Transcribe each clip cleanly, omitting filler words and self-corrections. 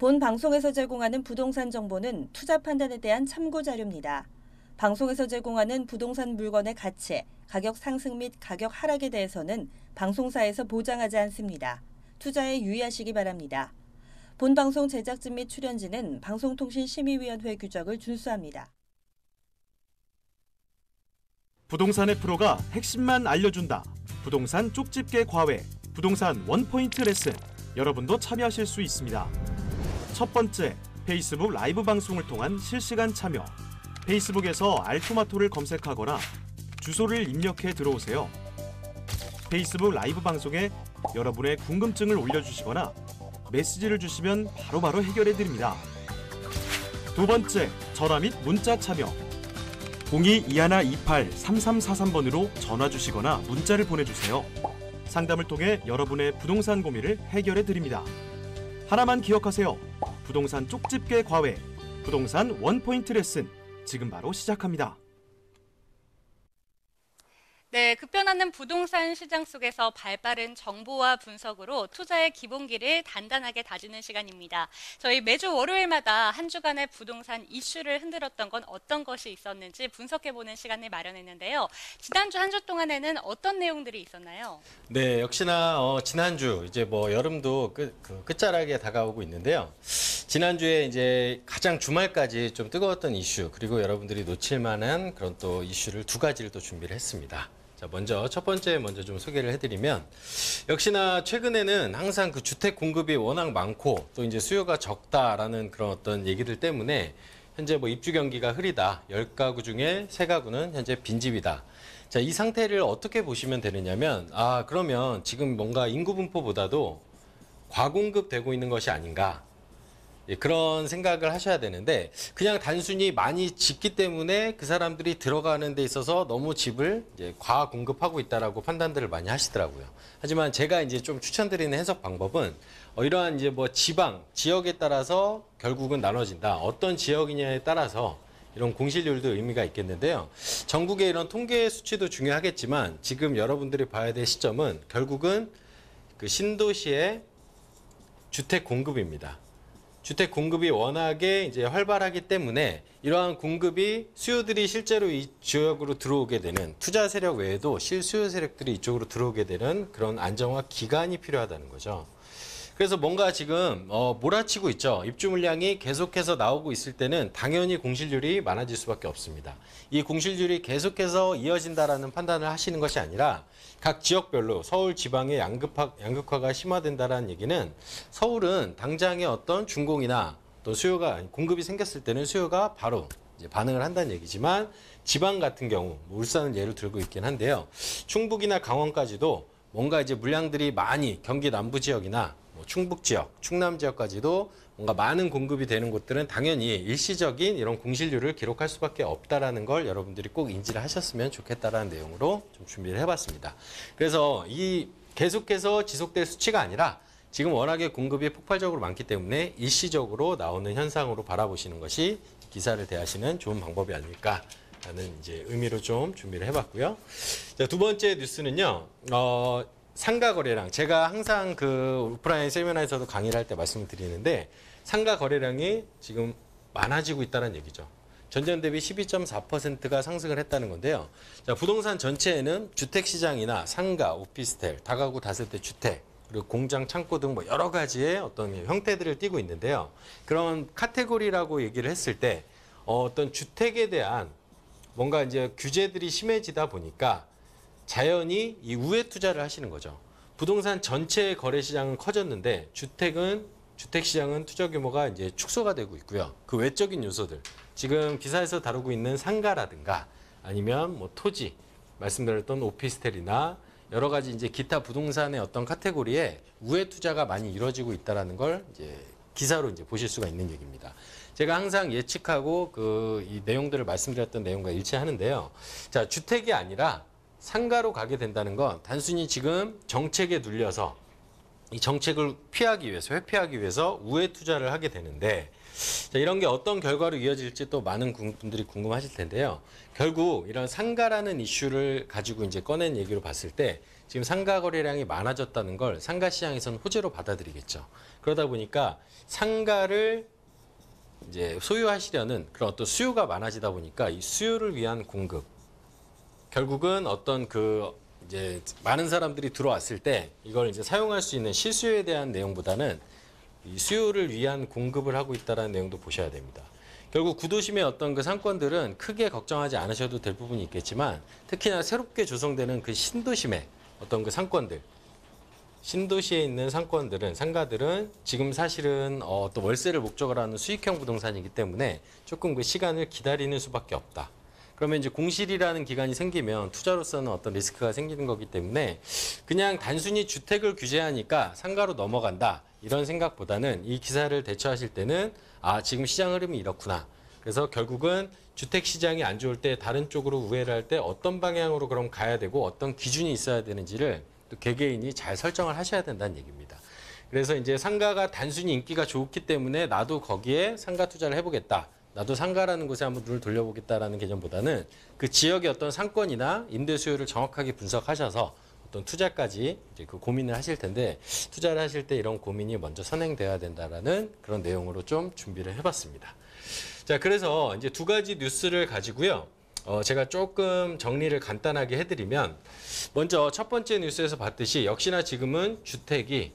본 방송에서 제공하는 부동산 정보는 투자 판단에 대한 참고 자료입니다. 방송에서 제공하는 부동산 물건의 가치, 가격 상승 및 가격 하락에 대해서는 방송사에서 보장하지 않습니다. 투자에 유의하시기 바랍니다. 본 방송 제작진 및 출연진은 방송통신심의위원회 규정을 준수합니다. 부동산의 프로가 핵심만 알려준다. 부동산 쪽집게 과외, 부동산 원포인트 레슨. 여러분도 참여하실 수 있습니다. 첫 번째, 페이스북 라이브 방송을 통한 실시간 참여. 페이스북에서 알토마토를 검색하거나 주소를 입력해 들어오세요. 페이스북 라이브 방송에 여러분의 궁금증을 올려주시거나 메시지를 주시면 바로바로 해결해 드립니다. 두 번째, 전화 및 문자 참여. 02-2128-3343번으로 전화 주시거나 문자를 보내주세요. 상담을 통해 여러분의 부동산 고민을 해결해 드립니다. 하나만 기억하세요. 부동산 쪽집게 과외, 부동산 원포인트 레슨, 지금 바로 시작합니다. 네, 급변하는 부동산 시장 속에서 발빠른 정보와 분석으로 투자의 기본기를 단단하게 다지는 시간입니다. 저희 매주 월요일마다 한 주간의 부동산 이슈를 흔들었던 건 어떤 것이 있었는지 분석해보는 시간을 마련했는데요. 지난주 한 주 동안에는 어떤 내용들이 있었나요? 네, 역시나 지난주 이제 여름도 끝자락에 다가오고 있는데요. 지난주에 이제 가장 주말까지 좀 뜨거웠던 이슈, 그리고 여러분들이 놓칠 만한 그런 또 이슈를 두 가지를 또 준비를 했습니다. 자, 먼저 첫 번째 좀 소개를 해드리면, 역시나 최근에는 항상 그 주택 공급이 워낙 많고 또 이제 수요가 적다라는 그런 어떤 얘기들 때문에 현재 입주 경기가 흐리다. 10가구 중에 3가구는 현재 빈집이다. 자, 이 상태를 어떻게 보시면 되느냐면, 그러면 지금 뭔가 인구 분포보다도 과공급되고 있는 것이 아닌가. 그런 생각을 하셔야 되는데, 그냥 단순히 많이 짓기 때문에 그 사람들이 들어가는 데 있어서 너무 집을 이제 과공급하고 있다라고 판단들을 많이 하시더라고요. 하지만 제가 이제 좀 추천드리는 해석 방법은 이러한 이제 지역에 따라서 결국은 나눠진다. 어떤 지역이냐에 따라서 이런 공실률도 의미가 있겠는데요. 전국의 이런 통계 수치도 중요하겠지만 지금 여러분들이 봐야 될 시점은 결국은 그 신도시의 주택 공급입니다. 주택 공급이 워낙에 이제 활발하기 때문에 이러한 공급이 수요들이 실제로 이 지역으로 들어오게 되는, 투자 세력 외에도 실수요 세력들이 이쪽으로 들어오게 되는 그런 안정화 기간이 필요하다는 거죠. 그래서 뭔가 지금 몰아치고 있죠. 입주 물량이 계속해서 나오고 있을 때는 당연히 공실률이 많아질 수밖에 없습니다. 이 공실률이 계속해서 이어진다라는 판단을 하시는 것이 아니라 각 지역별로 서울 지방의 양극화가 심화된다라는 얘기는, 서울은 당장의 어떤 준공이나 또 공급이 생겼을 때는 수요가 바로 이제 반응을 한다는 얘기지만, 지방 같은 경우 울산은 예를 들고 있긴 한데요. 충북이나 강원까지도 뭔가 이제 물량들이 많이 경기 남부 지역이나 충북 지역, 충남 지역까지도 뭔가 많은 공급이 되는 곳들은 당연히 일시적인 이런 공실률을 기록할 수밖에 없다라는 걸 여러분들이 꼭 인지를 하셨으면 좋겠다라는 내용으로 좀 준비를 해봤습니다. 그래서 이 계속해서 지속될 수치가 아니라 지금 워낙에 공급이 폭발적으로 많기 때문에 일시적으로 나오는 현상으로 바라보시는 것이 기사를 대하시는 좋은 방법이 아닐까라는 이제 의미로 좀 준비를 해봤고요. 자, 두 번째 뉴스는요. 상가 거래량, 제가 항상 그 오프라인 세미나에서도 강의를 할 때 말씀을 드리는데, 상가 거래량이 지금 많아지고 있다는 얘기죠. 전년 대비 12.4%가 상승을 했다는 건데요. 자, 부동산 전체에는 주택시장이나 상가, 오피스텔, 다가구 다세대 주택, 그리고 공장, 창고 등 여러 가지의 어떤 형태들을 띠고 있는데요. 그런 카테고리라고 얘기를 했을 때 어떤 주택에 대한 뭔가 이제 규제들이 심해지다 보니까 자연히 이 우회 투자를 하시는 거죠. 부동산 전체의 거래 시장은 커졌는데 주택 시장은 투자 규모가 이제 축소가 되고 있고요. 그 외적인 요소들, 지금 기사에서 다루고 있는 상가라든가 아니면 토지, 말씀드렸던 오피스텔이나 여러 가지 이제 기타 부동산의 어떤 카테고리에 우회 투자가 많이 이루어지고 있다라는 걸 이제 기사로 이제 보실 수가 있는 얘기입니다. 제가 항상 예측하고 이 내용들을 말씀드렸던 내용과 일치하는데요. 자, 주택이 아니라 상가로 가게 된다는 건 단순히 지금 정책에 눌려서 이 정책을 회피하기 위해서 우회 투자를 하게 되는데, 자, 이런 게 어떤 결과로 이어질지 또 많은 분들이 궁금하실 텐데요. 결국 이런 상가라는 이슈를 가지고 이제 꺼낸 얘기로 봤을 때 지금 상가 거래량이 많아졌다는 걸 상가 시장에서는 호재로 받아들이겠죠. 그러다 보니까 상가를 이제 소유하시려는 그런 어떤 수요가 많아지다 보니까 이 수요를 위한 공급, 결국은 어떤 그 이제 많은 사람들이 들어왔을 때 이걸 이제 사용할 수 있는 실수요에 대한 내용보다는 이 수요를 위한 공급을 하고 있다는 내용도 보셔야 됩니다. 결국 구도심의 어떤 그 상권들은 크게 걱정하지 않으셔도 될 부분이 있겠지만, 특히나 새롭게 조성되는 그 신도심의 어떤 그 상권들, 신도시에 있는 상권들은, 상가들은 지금 사실은 또 월세를 목적으로 하는 수익형 부동산이기 때문에 조금 그 시간을 기다리는 수밖에 없다. 그러면 이제 공실이라는 기간이 생기면 투자로서는 어떤 리스크가 생기는 거기 때문에 그냥 단순히 주택을 규제하니까 상가로 넘어간다, 이런 생각보다는 이 기사를 대처하실 때는 지금 시장 흐름이 이렇구나. 그래서 결국은 주택 시장이 안 좋을 때 다른 쪽으로 우회를 할 때 어떤 방향으로 그럼 가야 되고 어떤 기준이 있어야 되는지를 또 개개인이 잘 설정을 하셔야 된다는 얘기입니다. 그래서 이제 상가가 단순히 인기가 좋기 때문에 나도 거기에 상가 투자를 해보겠다, 나도 상가라는 곳에 한번 눈을 돌려보겠다라는 개념보다는 그 지역의 어떤 상권이나 임대 수요를 정확하게 분석하셔서 어떤 투자까지 이제 그 고민을 하실 텐데, 투자를 하실 때 이런 고민이 먼저 선행돼야 된다라는 그런 내용으로 좀 준비를 해봤습니다. 자, 그래서 이제 두 가지 뉴스를 가지고요. 제가 조금 정리를 간단하게 해드리면, 먼저 첫 번째 뉴스에서 봤듯이 역시나 지금은 주택이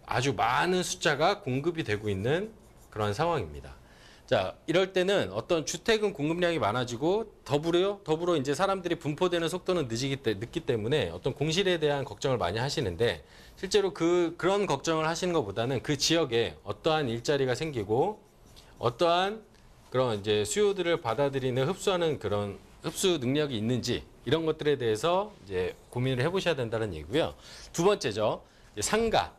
아주 많은 숫자가 공급이 되고 있는 그런 상황입니다. 자, 이럴 때는 어떤 주택은 공급량이 많아지고 더불어 이제 사람들이 분포되는 속도는 늦기 때문에 어떤 공실에 대한 걱정을 많이 하시는데, 실제로 그런 걱정을 하시는 것보다는 그 지역에 어떠한 일자리가 생기고 어떠한 그런 이제 수요들을 받아들이는, 흡수하는 그런 흡수 능력이 있는지, 이런 것들에 대해서 이제 고민을 해보셔야 된다는 얘기고요. 두 번째죠, 상가.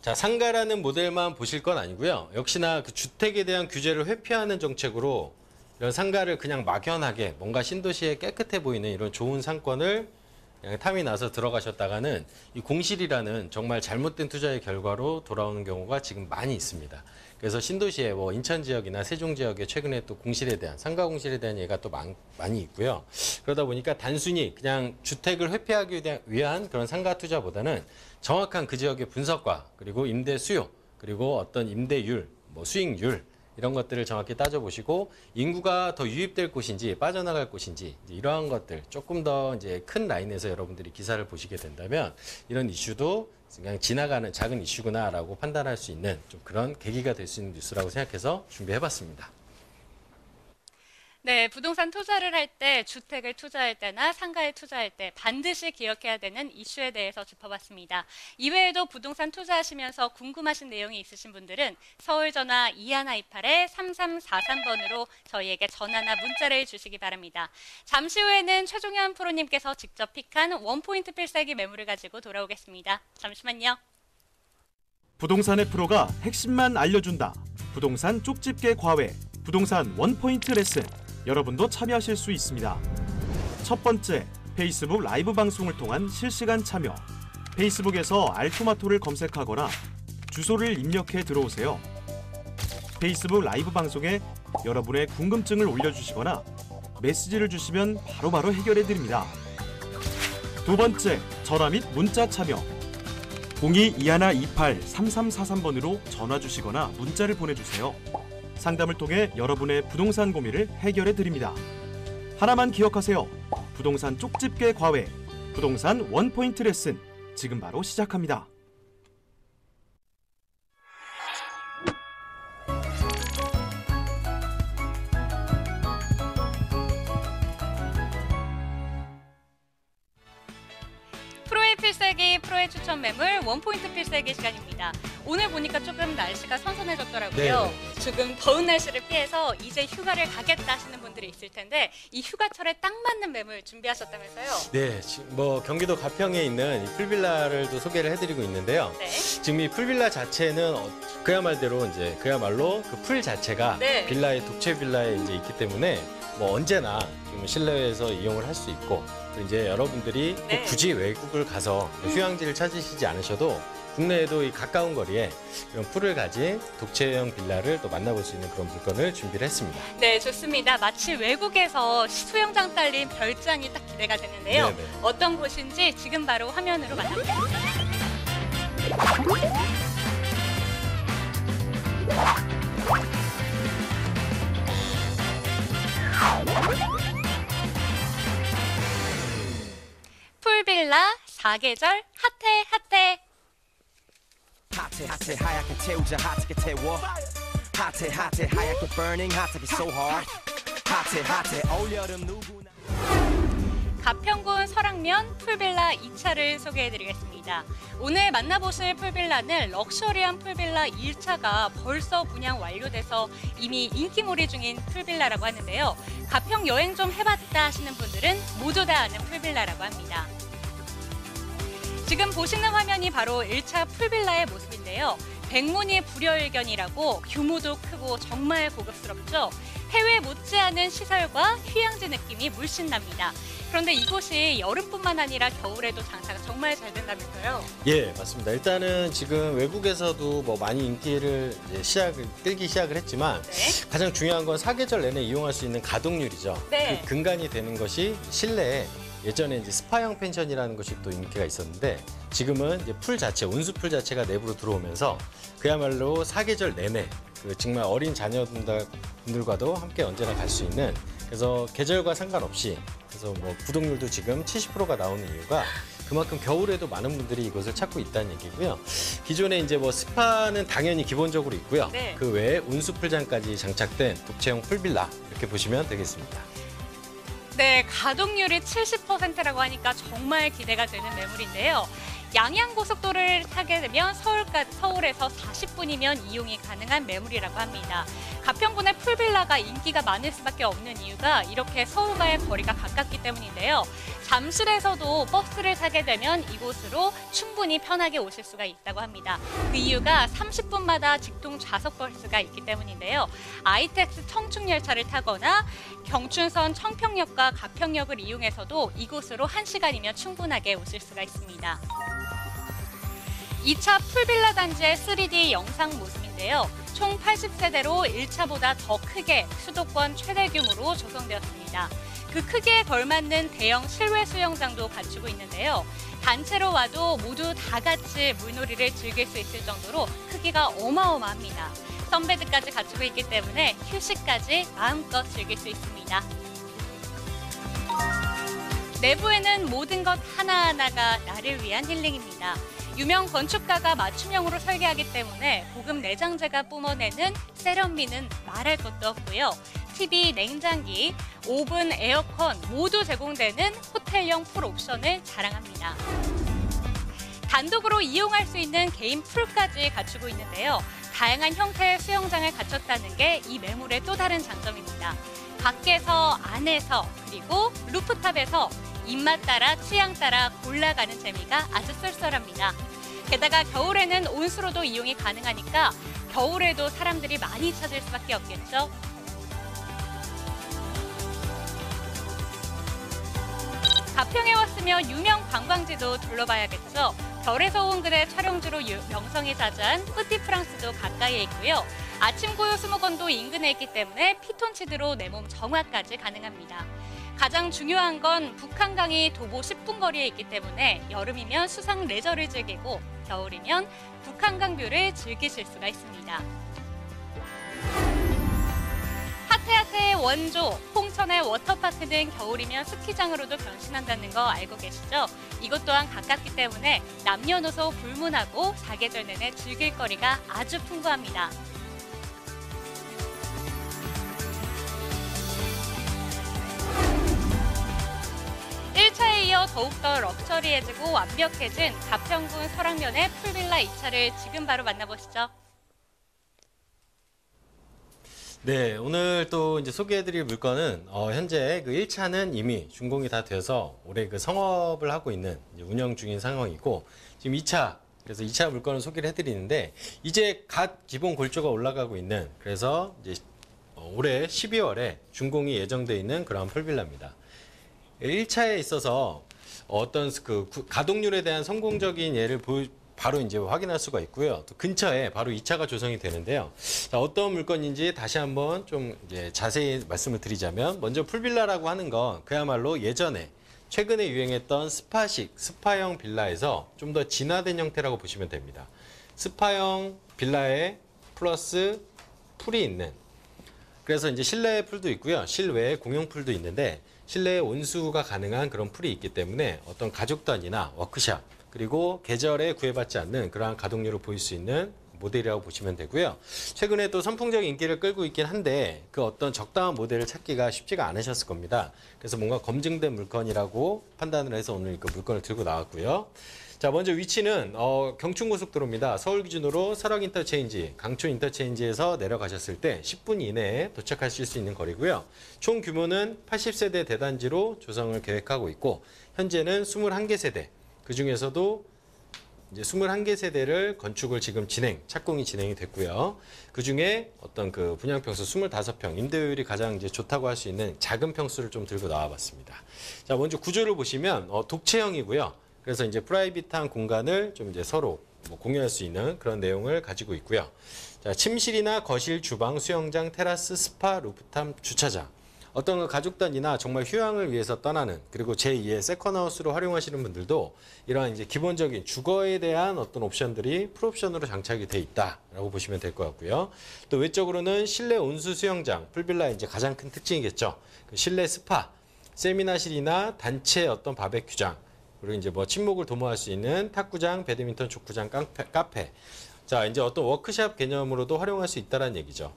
자, 상가라는 모델만 보실 건 아니고요. 역시나 그 주택에 대한 규제를 회피하는 정책으로 이런 상가를 그냥 막연하게 뭔가 신도시에 깨끗해 보이는 이런 좋은 상권을 그냥 탐이 나서 들어가셨다가는 이 공실이라는 정말 잘못된 투자의 결과로 돌아오는 경우가 지금 많이 있습니다. 그래서 신도시에 뭐 인천 지역이나 세종 지역에 최근에 또 공실에 대한, 상가 공실에 대한 얘기가 또 많이 있고요. 그러다 보니까 단순히 그냥 주택을 회피하기 위한 그런 상가 투자보다는 정확한 그 지역의 분석과, 그리고 임대 수요, 그리고 어떤 임대율, 뭐 수익률, 이런 것들을 정확히 따져보시고 인구가 더 유입될 곳인지 빠져나갈 곳인지, 이러한 것들 조금 더 이제 큰 라인에서 여러분들이 기사를 보시게 된다면 이런 이슈도 그냥 지나가는 작은 이슈구나라고 판단할 수 있는 좀 그런 계기가 될 수 있는 뉴스라고 생각해서 준비해봤습니다. 네, 부동산 투자를 할 때, 주택을 투자할 때나 상가에 투자할 때 반드시 기억해야 되는 이슈에 대해서 짚어봤습니다. 이외에도 부동산 투자하시면서 궁금하신 내용이 있으신 분들은 서울전화 2128-3343번으로 저희에게 전화나 문자를 주시기 바랍니다. 잠시 후에는 최종현 프로님께서 직접 픽한 원포인트 필살기 매물을 가지고 돌아오겠습니다. 잠시만요. 부동산의 프로가 핵심만 알려준다. 부동산 쪽집게 과외, 부동산 원포인트 레슨. 여러분도 참여하실 수 있습니다. 첫 번째, 페이스북 라이브 방송을 통한 실시간 참여. 페이스북에서 알토마토를 검색하거나 주소를 입력해 들어오세요. 페이스북 라이브 방송에 여러분의 궁금증을 올려주시거나 메시지를 주시면 바로바로 해결해 드립니다. 두 번째, 전화 및 문자 참여. 02-2128-3343번으로 전화 주시거나 문자를 보내주세요. 상담을 통해 여러분의 부동산 고민을 해결해 드립니다. 하나만 기억하세요. 부동산 쪽집게 과외, 부동산 원포인트 레슨, 지금 바로 시작합니다. 프로의 필살기, 프로의 추천 매물, 원포인트 필살기 시간입니다. 오늘 보니까 조금 날씨가 선선해졌더라고요. 네. 지금 더운 날씨를 피해서 이제 휴가를 가겠다 하시는 분들이 있을 텐데, 이 휴가철에 딱 맞는 매물 준비하셨다면서요? 네, 지금 뭐 경기도 가평에 있는 이 풀빌라를 또 소개를 해드리고 있는데요. 네. 지금 이 풀빌라 자체는 그야말로 그 풀 자체가 네. 빌라의 독채 빌라에 이제 있기 때문에 뭐 언제나 좀 실내에서 이용을 할 수 있고, 또 이제 여러분들이 네. 꼭 굳이 외국을 가서 휴양지를 찾으시지 않으셔도 국내에도 이 가까운 거리에 이런 풀을 가진 독채형 빌라를 또 만나볼 수 있는 그런 물건을 준비를 했습니다. 네, 좋습니다. 마치 외국에서 수영장 딸린 별장이 딱 기대가 되는데요. 네네. 어떤 곳인지 지금 바로 화면으로 만나보겠습니다. 풀빌라 4계절 핫해 핫해. 핫해 핫해 하얗게 태우자 핫하게 태워 핫해 핫해 하얗게 burning 핫하게 so hard 핫해 핫해 올여름 누구나 가평군 설악면 풀빌라 2차를 소개해드리겠습니다. 오늘 만나보실 풀빌라는 럭셔리한 풀빌라 1차가 벌써 분양 완료돼서 이미 인기몰이 중인 풀빌라라고 하는데요. 가평 여행 좀 해봤다 하시는 분들은 모두 다 아는 풀빌라라고 합니다. 지금 보시는 화면이 바로 1차 풀빌라의 모습인데요. 백문이 불여일견이라고 규모도 크고 정말 고급스럽죠. 해외 못지않은 시설과 휴양지 느낌이 물씬 납니다. 그런데 이곳이 여름뿐만 아니라 겨울에도 장사가 정말 잘 된다면서요? 예, 맞습니다. 일단은 지금 외국에서도 뭐 많이 인기를 이제 끌기 시작을 했지만 네. 가장 중요한 건 사계절 내내 이용할 수 있는 가동률이죠. 네. 그 근간이 되는 것이 실내에 예전에 이제 스파형 펜션이라는 것이 또 인기가 있었는데 지금은 이제 풀 자체, 온수풀 자체가 내부로 들어오면서 그야말로 사계절 내내 그 정말 어린 자녀분들과도 함께 언제나 갈 수 있는 그래서 계절과 상관없이 그래서 뭐 구독률도 지금 70%가 나오는 이유가 그만큼 겨울에도 많은 분들이 이곳을 찾고 있다는 얘기고요. 기존에 이제 뭐 스파는 당연히 기본적으로 있고요. 네. 그 외에 온수풀장까지 장착된 독채형 풀빌라 이렇게 보시면 되겠습니다. 네, 가동률이 70%라고 하니까 정말 기대가 되는 매물인데요. 양양고속도로를 타게 되면 서울에서 40분이면 이용이 가능한 매물이라고 합니다. 가평군의 풀빌라가 인기가 많을 수밖에 없는 이유가 이렇게 서울과의 거리가 가깝기 때문인데요. 잠실에서도 버스를 타게 되면 이곳으로 충분히 편하게 오실 수가 있다고 합니다. 그 이유가 30분마다 직통 좌석 버스가 있기 때문인데요. 아이텍스 청축열차를 타거나 경춘선 청평역과 가평역을 이용해서도 이곳으로 1시간이면 충분하게 오실 수가 있습니다. 2차 풀빌라 단지의 3D 영상 모습인데요. 총 80세대로 1차보다 더 크게 수도권 최대 규모로 조성되었습니다. 그 크기에 걸맞는 대형 실외 수영장도 갖추고 있는데요. 단체로 와도 모두 다 같이 물놀이를 즐길 수 있을 정도로 크기가 어마어마합니다. 선베드까지 갖추고 있기 때문에 휴식까지 마음껏 즐길 수 있습니다. 내부에는 모든 것 하나하나가 나를 위한 힐링입니다. 유명 건축가가 맞춤형으로 설계하기 때문에 고급 내장재가 뿜어내는 세련미는 말할 것도 없고요. TV, 냉장기, 오븐, 에어컨 모두 제공되는 호텔형 풀 옵션을 자랑합니다. 단독으로 이용할 수 있는 개인 풀까지 갖추고 있는데요. 다양한 형태의 수영장을 갖췄다는 게 이 매물의 또 다른 장점입니다. 밖에서, 안에서, 그리고 루프탑에서 입맛 따라 취향 따라 골라가는 재미가 아주 쏠쏠합니다. 게다가 겨울에는 온수로도 이용이 가능하니까 겨울에도 사람들이 많이 찾을 수밖에 없겠죠. 가평에 왔으면 유명 관광지도 둘러봐야겠죠. 별에서 온 그대 촬영지로 명성이 자자한 뿌티프랑스도 가까이에 있고요. 아침 고요 수목원도 인근에 있기 때문에 피톤치드로 내 몸 정화까지 가능합니다. 가장 중요한 건 북한강이 도보 10분 거리에 있기 때문에 여름이면 수상 레저를 즐기고 겨울이면 북한강 뷰를 즐기실 수가 있습니다. 핫해핫해의 원조, 홍천의 워터파크는 겨울이면 스키장으로도 변신한다는 거 알고 계시죠? 이것 또한 가깝기 때문에 남녀노소 불문하고 사계절 내내 즐길 거리가 아주 풍부합니다. 1차에 이어 더욱더 럭셔리해지고 완벽해진 가평군 설악면의 풀빌라 2차를 지금 바로 만나보시죠. 네, 오늘 또 이제 소개해드릴 물건은 현재 그 1차는 이미 준공이 다 되어서 올해 그 성업을 하고 있는 이제 운영 중인 상황이고 지금 2차 그래서 2차 물건을 소개를 해드리는데 이제 갓 기본 골조가 올라가고 있는 그래서 이제 올해 12월에 준공이 예정돼 있는 그런 풀빌라입니다. 1차에 있어서 어떤 그 가동률에 대한 성공적인 예를 바로 이제 확인할 수가 있고요. 또 근처에 바로 2차가 조성이 되는데요. 자, 어떤 물건인지 다시 한번 좀 이제 자세히 말씀을 드리자면, 먼저 풀빌라라고 하는 건 그야말로 예전에 최근에 유행했던 스파식, 스파형 빌라에서 좀 더 진화된 형태라고 보시면 됩니다. 스파형 빌라에 플러스 풀이 있는, 그래서 이제 실내에 풀도 있고요. 실외에 공용 풀도 있는데, 실내에 온수가 가능한 그런 풀이 있기 때문에 어떤 가족 단위나 워크샵, 그리고 계절에 구애받지 않는 그러한 가동률을 보일 수 있는 모델이라고 보시면 되고요. 최근에 또 선풍적인 인기를 끌고 있긴 한데, 그 어떤 적당한 모델을 찾기가 쉽지가 않으셨을 겁니다. 그래서 뭔가 검증된 물건이라고 판단을 해서 오늘 그 물건을 들고 나왔고요. 자, 먼저 위치는 경춘고속도로입니다. 서울 기준으로 설악 인터체인지, 강촌 인터체인지에서 내려가셨을 때 10분 이내에 도착하실 수 있는 거리고요. 총 규모는 80세대 대단지로 조성을 계획하고 있고, 현재는 21개 세대, 그 중에서도 이제 21개 세대를 건축을 지금 착공이 진행이 됐고요. 그 중에 어떤 그 분양평수 25평, 임대료율이 가장 이제 좋다고 할 수 있는 작은 평수를 좀 들고 나와봤습니다. 자, 먼저 구조를 보시면 독채형이고요. 그래서 이제 프라이빗한 공간을 좀 이제 서로 공유할 수 있는 그런 내용을 가지고 있고요. 자, 침실이나 거실, 주방, 수영장, 테라스, 스파, 루프탑, 주차장. 어떤 그 가족 단위나 정말 휴양을 위해서 떠나는, 그리고 제2의 세컨하우스로 활용하시는 분들도 이러한 이제 기본적인 주거에 대한 어떤 옵션들이 풀옵션으로 장착이 돼 있다라고 보시면 될 것 같고요. 또 외적으로는 실내 온수 수영장, 풀빌라의 이제 가장 큰 특징이겠죠. 그 실내 스파, 세미나실이나 단체 어떤 바베큐장, 그리고 이제 뭐 친목을 도모할 수 있는 탁구장, 배드민턴, 족구장, 카페. 자, 이제 어떤 워크샵 개념으로도 활용할 수 있다는 얘기죠.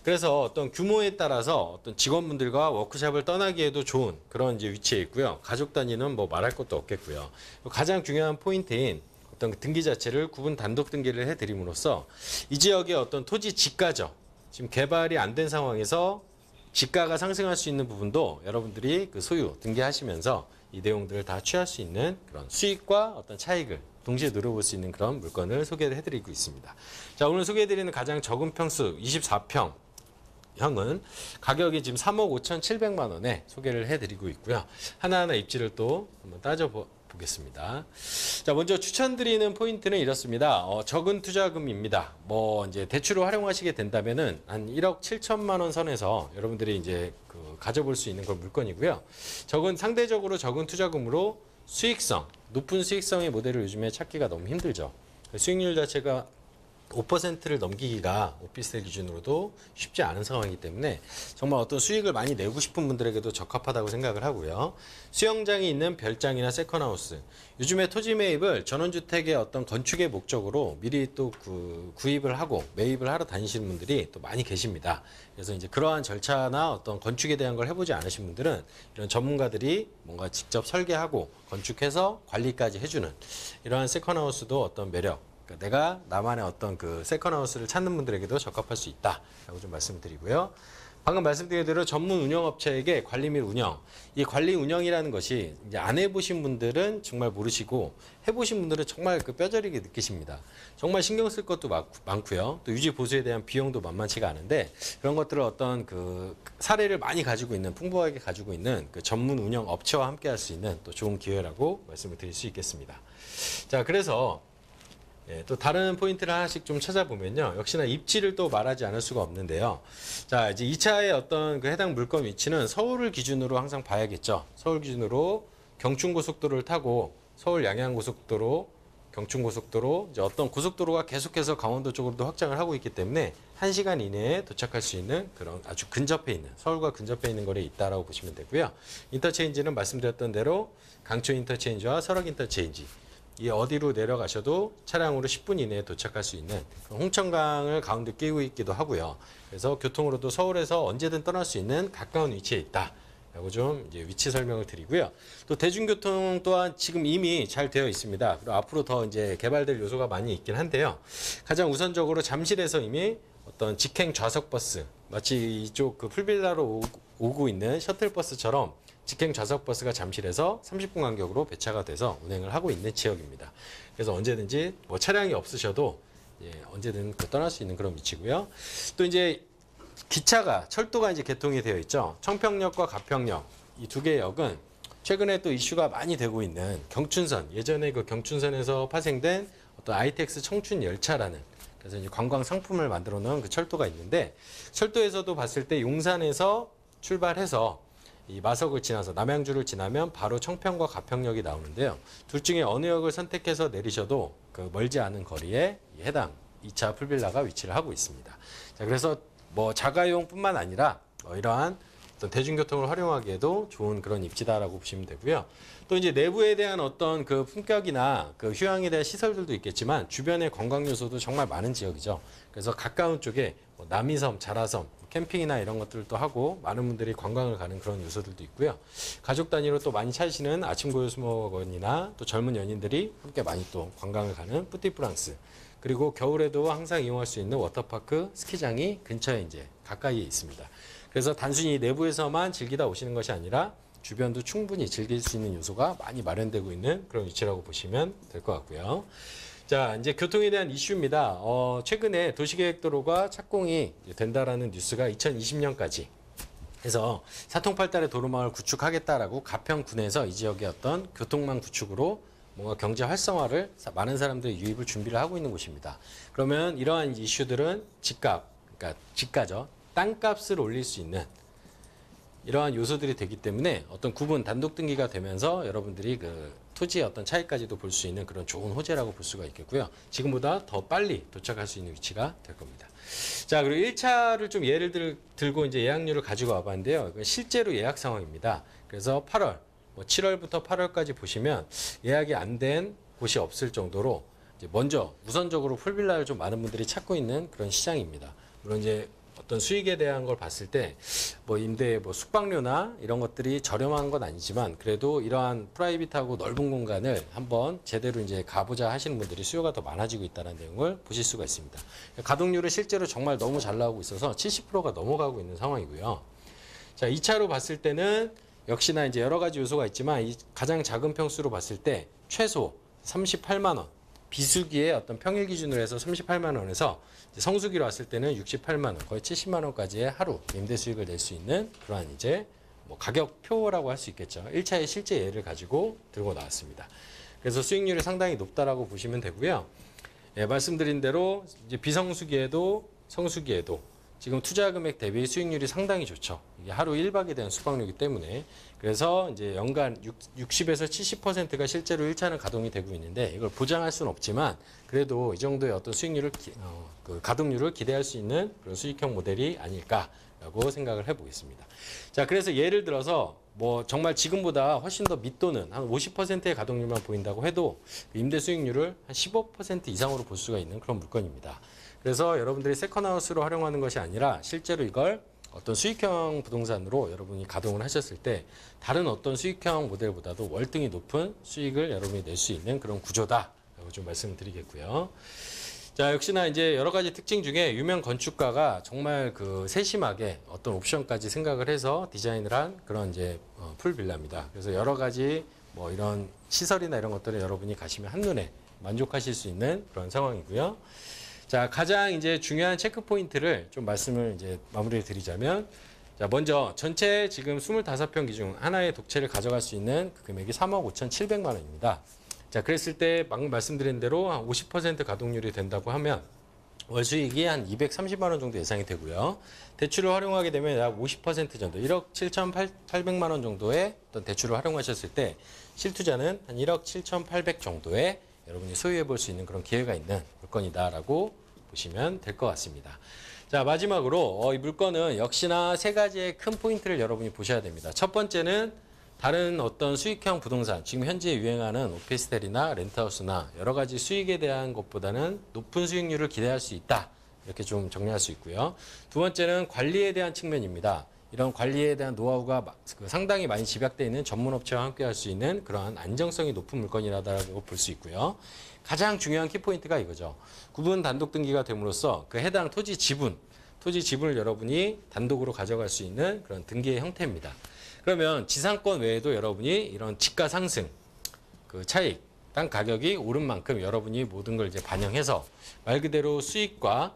그래서 어떤 규모에 따라서 어떤 직원분들과 워크샵을 떠나기에도 좋은 그런 이제 위치에 있고요. 가족 단위는 뭐 말할 것도 없겠고요. 가장 중요한 포인트인 어떤 등기 자체를 구분 단독 등기를 해드림으로써 이 지역의 어떤 토지 지가죠. 지금 개발이 안 된 상황에서 지가가 상승할 수 있는 부분도 여러분들이 그 소유 등기하시면서 이 내용들을 다 취할 수 있는 그런 수익과 어떤 차익을 동시에 누려볼 수 있는 그런 물건을 소개를 해드리고 있습니다. 자, 오늘 소개해드리는 가장 적은 평수 24평 형은 가격이 지금 3억 5,700만 원에 소개를 해드리고 있고요. 하나하나 입지를 또 한번 따져보겠습니다. 자, 먼저 추천드리는 포인트는 이렇습니다. 적은 투자금입니다. 뭐 이제 대출을 활용하시게 된다면은 한 1억 7천만 원 선에서 여러분들이 이제 가져볼 수 있는 그런 물건이고요. 상대적으로 적은 투자금으로 수익성, 높은 수익성의 모델을 요즘에 찾기가 너무 힘들죠. 수익률 자체가 5%를 넘기기가 오피스텔 기준으로도 쉽지 않은 상황이기 때문에 정말 어떤 수익을 많이 내고 싶은 분들에게도 적합하다고 생각을 하고요. 수영장이 있는 별장이나 세컨하우스. 요즘에 토지 매입을 전원주택의 어떤 건축의 목적으로 미리 또 구입을 하고 매입을 하러 다니시는 분들이 또 많이 계십니다. 그래서 이제 그러한 절차나 어떤 건축에 대한 걸 해보지 않으신 분들은 이런 전문가들이 뭔가 직접 설계하고 건축해서 관리까지 해주는 이러한 세컨하우스도 어떤 매력, 내가 나만의 어떤 그 세컨하우스를 찾는 분들에게도 적합할 수 있다라고 좀 말씀드리고요. 방금 말씀드린 대로 전문 운영업체에게 관리 및 운영, 이 관리 운영이라는 것이 이제 안 해보신 분들은 정말 모르시고 해보신 분들은 정말 그 뼈저리게 느끼십니다. 정말 신경 쓸 것도 많고요. 또 유지 보수에 대한 비용도 만만치가 않은데 그런 것들을 어떤 그 사례를 많이 가지고 있는, 풍부하게 가지고 있는 그 전문 운영 업체와 함께 할 수 있는 또 좋은 기회라고 말씀을 드릴 수 있겠습니다. 자, 그래서 또 다른 포인트를 하나씩 좀 찾아보면요. 역시나 입지를 또 말하지 않을 수가 없는데요. 자, 이제 2차의 어떤 그 해당 물건 위치는 서울을 기준으로 항상 봐야겠죠. 서울 기준으로 경춘고속도로를 타고 서울 양양고속도로, 경춘고속도로, 이제 어떤 고속도로가 계속해서 강원도 쪽으로도 확장을 하고 있기 때문에 1시간 이내에 도착할 수 있는 그런 아주 근접해 있는, 서울과 근접해 있는 거리에 있다라고 보시면 되고요. 인터체인지는 말씀드렸던 대로 강촌 인터체인지와 설악 인터체인지, 이 어디로 내려가셔도 차량으로 10분 이내에 도착할 수 있는 홍천강을 가운데 끼고 있기도 하고요. 그래서 교통으로도 서울에서 언제든 떠날 수 있는 가까운 위치에 있다라고 좀 이제 위치 설명을 드리고요. 또 대중교통 또한 지금 이미 잘 되어 있습니다. 그리고 앞으로 더 이제 개발될 요소가 많이 있긴 한데요. 가장 우선적으로 잠실에서 이미 어떤 직행 좌석 버스, 마치 이쪽 그 풀빌라로 오고 있는 셔틀버스처럼 직행 좌석 버스가 잠실에서 30분 간격으로 배차가 돼서 운행을 하고 있는 지역입니다. 그래서 언제든지 뭐 차량이 없으셔도 언제든 떠날 수 있는 그런 위치고요. 또 이제 기차가, 철도가 이제 개통이 되어 있죠. 청평역과 가평역, 이 두 개의 역은 최근에 또 이슈가 많이 되고 있는 경춘선, 예전에 그 경춘선에서 파생된 어떤 ITX 청춘 열차라는, 그래서 이제 관광 상품을 만들어 놓은 그 철도가 있는데, 철도에서도 봤을 때 용산에서 출발해서 이 마석을 지나서 남양주를 지나면 바로 청평과 가평역이 나오는데요. 둘 중에 어느 역을 선택해서 내리셔도 그 멀지 않은 거리에 해당 2차 풀빌라가 위치를 하고 있습니다. 자, 그래서 뭐 자가용뿐만 아니라 이러한 어떤 대중교통을 활용하기에도 좋은 그런 입지다라고 보시면 되고요. 또 이제 내부에 대한 어떤 그 품격이나 그 휴양에 대한 시설들도 있겠지만 주변의 관광 요소도 정말 많은 지역이죠. 그래서 가까운 쪽에 뭐 남이섬, 자라섬, 캠핑이나 이런 것들도 하고 많은 분들이 관광을 가는 그런 요소들도 있고요. 가족 단위로 또 많이 찾으시는 아침고요수목원이나 또 젊은 연인들이 함께 많이 또 관광을 가는 뿌띠프랑스, 그리고 겨울에도 항상 이용할 수 있는 워터파크 스키장이 근처에 이제 가까이에 있습니다. 그래서 단순히 내부에서만 즐기다 오시는 것이 아니라 주변도 충분히 즐길 수 있는 요소가 많이 마련되고 있는 그런 위치라고 보시면 될 것 같고요. 자, 이제 교통에 대한 이슈입니다. 최근에 도시계획도로가 착공이 된다라는 뉴스가 2020년까지 해서 사통팔달의 도로망을 구축하겠다라고 가평군에서 이 지역의 어떤 교통망 구축으로 뭔가 경제 활성화를 많은 사람들이 유입을 준비를 하고 있는 곳입니다. 그러면 이러한 이슈들은 집값, 그러니까 집가죠. 땅값을 올릴 수 있는 이러한 요소들이 되기 때문에 어떤 구분 단독 등기가 되면서 여러분들이 그 토지의 어떤 차이까지도 볼 수 있는 그런 좋은 호재라고 볼 수가 있겠고요. 지금보다 더 빨리 도착할 수 있는 위치가 될 겁니다. 자, 그리고 1차를 좀 예를 들고 이제 예약률을 가지고 와봤는데요. 이건 실제로 예약 상황입니다. 그래서 8월, 뭐 7월부터 8월까지 보시면 예약이 안 된 곳이 없을 정도로 이제 먼저 우선적으로 풀빌라를 좀 많은 분들이 찾고 있는 그런 시장입니다. 물론 이제 어떤 수익에 대한 걸 봤을 때 뭐 임대 뭐 숙박료나 이런 것들이 저렴한 건 아니지만 그래도 이러한 프라이빗하고 넓은 공간을 한번 제대로 이제 가보자 하시는 분들이 수요가 더 많아지고 있다는 내용을 보실 수가 있습니다. 가동률은 실제로 정말 너무 잘 나오고 있어서 70%가 넘어가고 있는 상황이고요. 자, 2차로 봤을 때는 역시나 이제 여러 가지 요소가 있지만 이 가장 작은 평수로 봤을 때 최소 38만 원, 비수기의 어떤 평일 기준으로 해서 38만 원에서 성수기로 왔을 때는 68만 원, 거의 70만 원까지의 하루 임대 수익을 낼 수 있는 그러한 이제 뭐 가격표라고 할 수 있겠죠. 1차의 실제 예를 가지고 들고 나왔습니다. 그래서 수익률이 상당히 높다라고 보시면 되고요. 예, 말씀드린 대로 이제 비성수기에도 성수기에도 지금 투자 금액 대비 수익률이 상당히 좋죠. 이게 하루 1박에 대한 숙박료이기 때문에. 그래서 이제 연간 60에서 70%가 실제로 1차는 가동이 되고 있는데 이걸 보장할 수는 없지만 그래도 이 정도의 어떤 수익률을 그 가동률을 기대할 수 있는 그런 수익형 모델이 아닐까라고 생각을 해보겠습니다. 자, 그래서 예를 들어서 뭐 정말 지금보다 훨씬 더 밑도는 한 50%의 가동률만 보인다고 해도 임대 수익률을 한 15% 이상으로 볼 수가 있는 그런 물건입니다. 그래서 여러분들이 세컨하우스로 활용하는 것이 아니라 실제로 이걸 어떤 수익형 부동산으로 여러분이 가동을 하셨을 때 다른 어떤 수익형 모델보다도 월등히 높은 수익을 여러분이 낼 수 있는 그런 구조다라고 좀 말씀을 드리겠고요. 자, 역시나 이제 여러 가지 특징 중에 유명 건축가가 정말 그 세심하게 어떤 옵션까지 생각을 해서 디자인을 한 그런 이제 풀빌라입니다. 그래서 여러 가지 뭐 이런 시설이나 이런 것들을 여러분이 가시면 한눈에 만족하실 수 있는 그런 상황이고요. 자, 가장 이제 중요한 체크 포인트를 좀 말씀을 이제 마무리를 드리자면, 자, 먼저 전체 지금 25평 기준 하나의 독채를 가져갈 수 있는 그 금액이 3억 5,700만 원입니다. 자, 그랬을 때 방금 말씀드린 대로 한 50% 가동률이 된다고 하면 월 수익이 한 230만 원 정도 예상이 되고요. 대출을 활용하게 되면 약 50% 정도, 1억 7,800만 원 정도의 어떤 대출을 활용하셨을 때 실투자는 한 1억 7,800 정도의 여러분이 소유해 볼 수 있는 그런 기회가 있는 물건이다라고 보시면 될 것 같습니다. 자, 마지막으로 이 물건은 역시나 세 가지의 큰 포인트를 여러분이 보셔야 됩니다. 첫 번째는 다른 어떤 수익형 부동산, 지금 현재 유행하는 오피스텔이나 렌트하우스나 여러 가지 수익에 대한 것보다는 높은 수익률을 기대할 수 있다. 이렇게 좀 정리할 수 있고요. 두 번째는 관리에 대한 측면입니다. 이런 관리에 대한 노하우가 상당히 많이 집약되어 있는 전문업체와 함께 할 수 있는 그러한 안정성이 높은 물건이라고 볼 수 있고요. 가장 중요한 키포인트가 이거죠. 구분 단독 등기가 됨으로써 그 해당 토지 지분을 여러분이 단독으로 가져갈 수 있는 그런 등기의 형태입니다. 그러면 지상권 외에도 여러분이 이런 지가 상승, 그 차익, 땅 가격이 오른 만큼 여러분이 모든 걸 이제 반영해서 말 그대로 수익과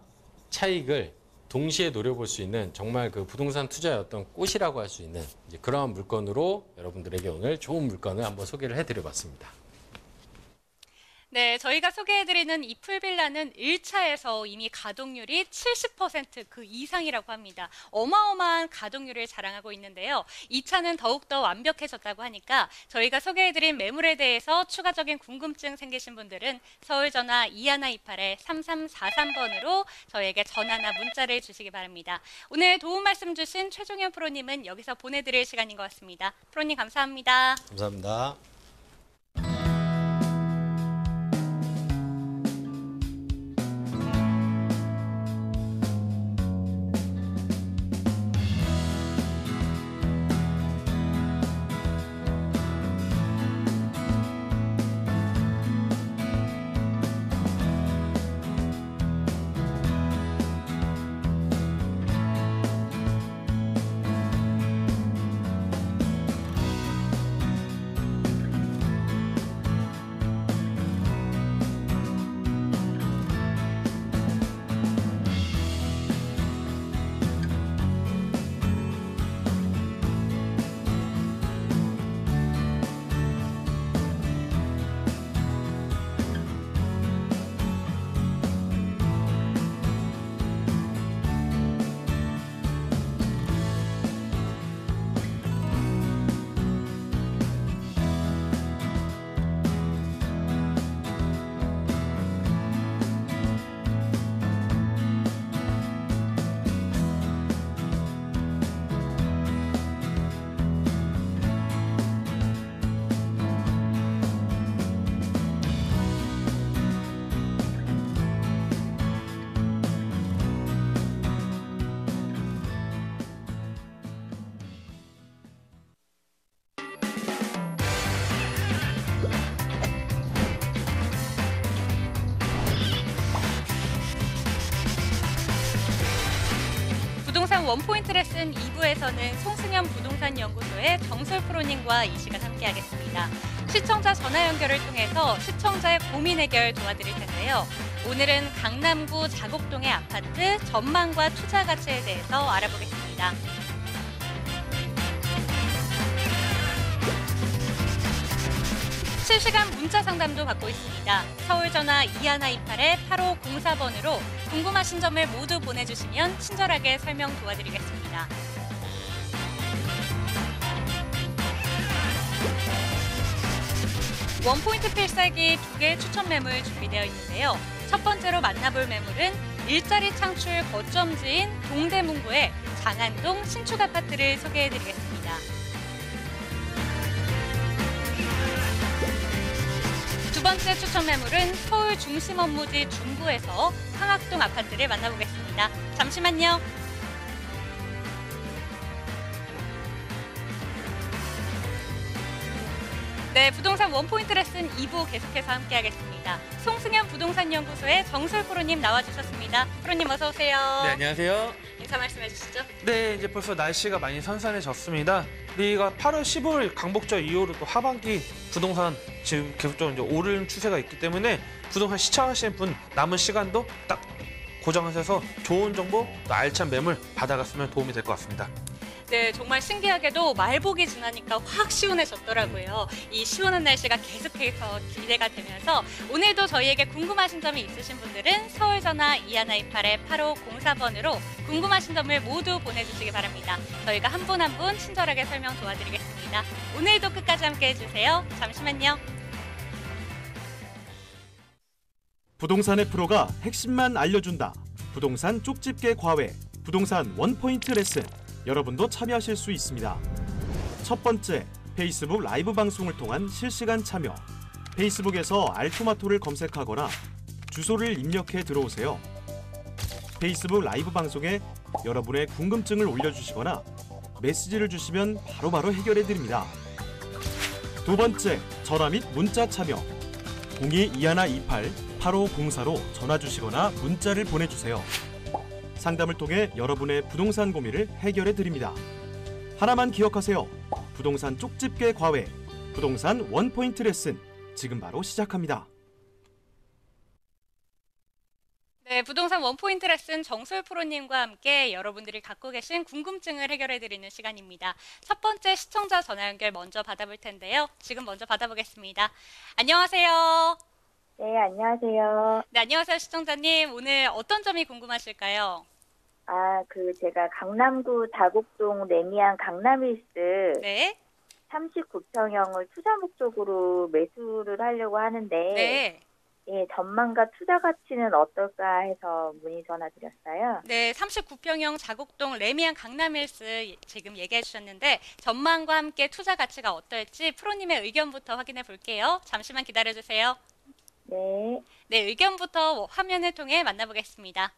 차익을 동시에 노려볼 수 있는 정말 그 부동산 투자의 어떤 꽃이라고 할 수 있는 이제 그러한 물건으로 여러분들에게 오늘 좋은 물건을 한번 소개를 해드려봤습니다. 네, 저희가 소개해드리는 이 풀빌라는 1차에서 이미 가동률이 70% 그 이상이라고 합니다. 어마어마한 가동률을 자랑하고 있는데요. 2차는 더욱더 완벽해졌다고 하니까 저희가 소개해드린 매물에 대해서 추가적인 궁금증 생기신 분들은 서울전화 2128-3343번으로 저희에게 전화나 문자를 주시기 바랍니다. 오늘 도움 말씀 주신 최종현 프로님은 여기서 보내드릴 시간인 것 같습니다. 프로님 감사합니다. 감사합니다. 부동산 원포인트 레슨 2부에서는 송승현 부동산 연구소의 정솔 프로님과 이 시간 함께하겠습니다. 시청자 전화 연결을 통해서 시청자의 고민 해결 도와드릴 텐데요. 오늘은 강남구 자곡동의 아파트 전망과 투자 가치에 대해서 알아보겠습니다. 실시간 문자 상담도 받고 있습니다. 서울전화 2128-8504번으로 궁금하신 점을 모두 보내주시면 친절하게 설명 도와드리겠습니다. 원포인트 필살기 2개 추천 매물 준비되어 있는데요. 첫 번째로 만나볼 매물은 일자리 창출 거점지인 동대문구의 장안동 신축 아파트를 소개해드리겠습니다. 두 번째 추천 매물은 서울 중심 업무지 중구에서 상학동 아파트를 만나보겠습니다. 잠시만요. 네, 부동산 원포인트 레슨 2부 계속해서 함께하겠습니다. 송승현 부동산 연구소의 정솔 프로님 나와주셨습니다. 프로님 어서 오세요. 네, 안녕하세요. 인사 말씀해 주시죠. 네, 이제 벌써 날씨가 많이 선선해졌습니다. 우리가 8월 15일 광복절 이후로 또 하반기 부동산 지금 계속적으로 이제 오르는 추세가 있기 때문에 부동산 시청하시는 분 남은 시간도 딱 고정하셔서 좋은 정보, 또 알찬 매물 받아갔으면 도움이 될 것 같습니다. 네, 정말 신기하게도 말복이 지나니까 확 시원해졌더라고요. 이 시원한 날씨가 계속해서 기대가 되면서 오늘도 저희에게 궁금하신 점이 있으신 분들은 서울전화 2128-8504번으로 궁금하신 점을 모두 보내주시기 바랍니다. 저희가 한 분 한 분 친절하게 설명 도와드리겠습니다. 오늘도 끝까지 함께해 주세요. 잠시만요. 부동산의 프로가 핵심만 알려준다. 부동산 쪽집게 과외, 부동산 원포인트 레슨. 여러분도 참여하실 수 있습니다. 첫 번째, 페이스북 라이브 방송을 통한 실시간 참여. 페이스북에서 알토마토를 검색하거나 주소를 입력해 들어오세요. 페이스북 라이브 방송에 여러분의 궁금증을 올려주시거나 메시지를 주시면 바로바로 해결해 드립니다. 두 번째, 전화 및 문자 참여. 02-2128-8504로 전화 주시거나 문자를 보내주세요. 상담을 통해 여러분의 부동산 고민을 해결해 드립니다. 하나만 기억하세요. 부동산 쪽집게 과외, 부동산 원포인트 레슨 지금 바로 시작합니다. 네, 부동산 원포인트 레슨 정솔 프로님과 함께 여러분들이 갖고 계신 궁금증을 해결해드리는 시간입니다. 첫 번째 시청자 전화 연결 먼저 받아볼 텐데요. 지금 먼저 받아보겠습니다. 안녕하세요. 네, 안녕하세요. 네, 안녕하세요, 시청자님. 오늘 어떤 점이 궁금하실까요? 제가 강남구 다곡동 레미안 강남힐스 네. 39평형을 투자 목적으로 매수를 하려고 하는데, 네. 예, 전망과 투자 가치는 어떨까 해서 문의 전화드렸어요. 네, 39평형 자곡동 레미안 강남힐스 지금 얘기해 주셨는데 전망과 함께 투자 가치가 어떨지 프로님의 의견부터 확인해 볼게요. 잠시만 기다려 주세요. 네. 네, 의견부터 화면을 통해 만나보겠습니다.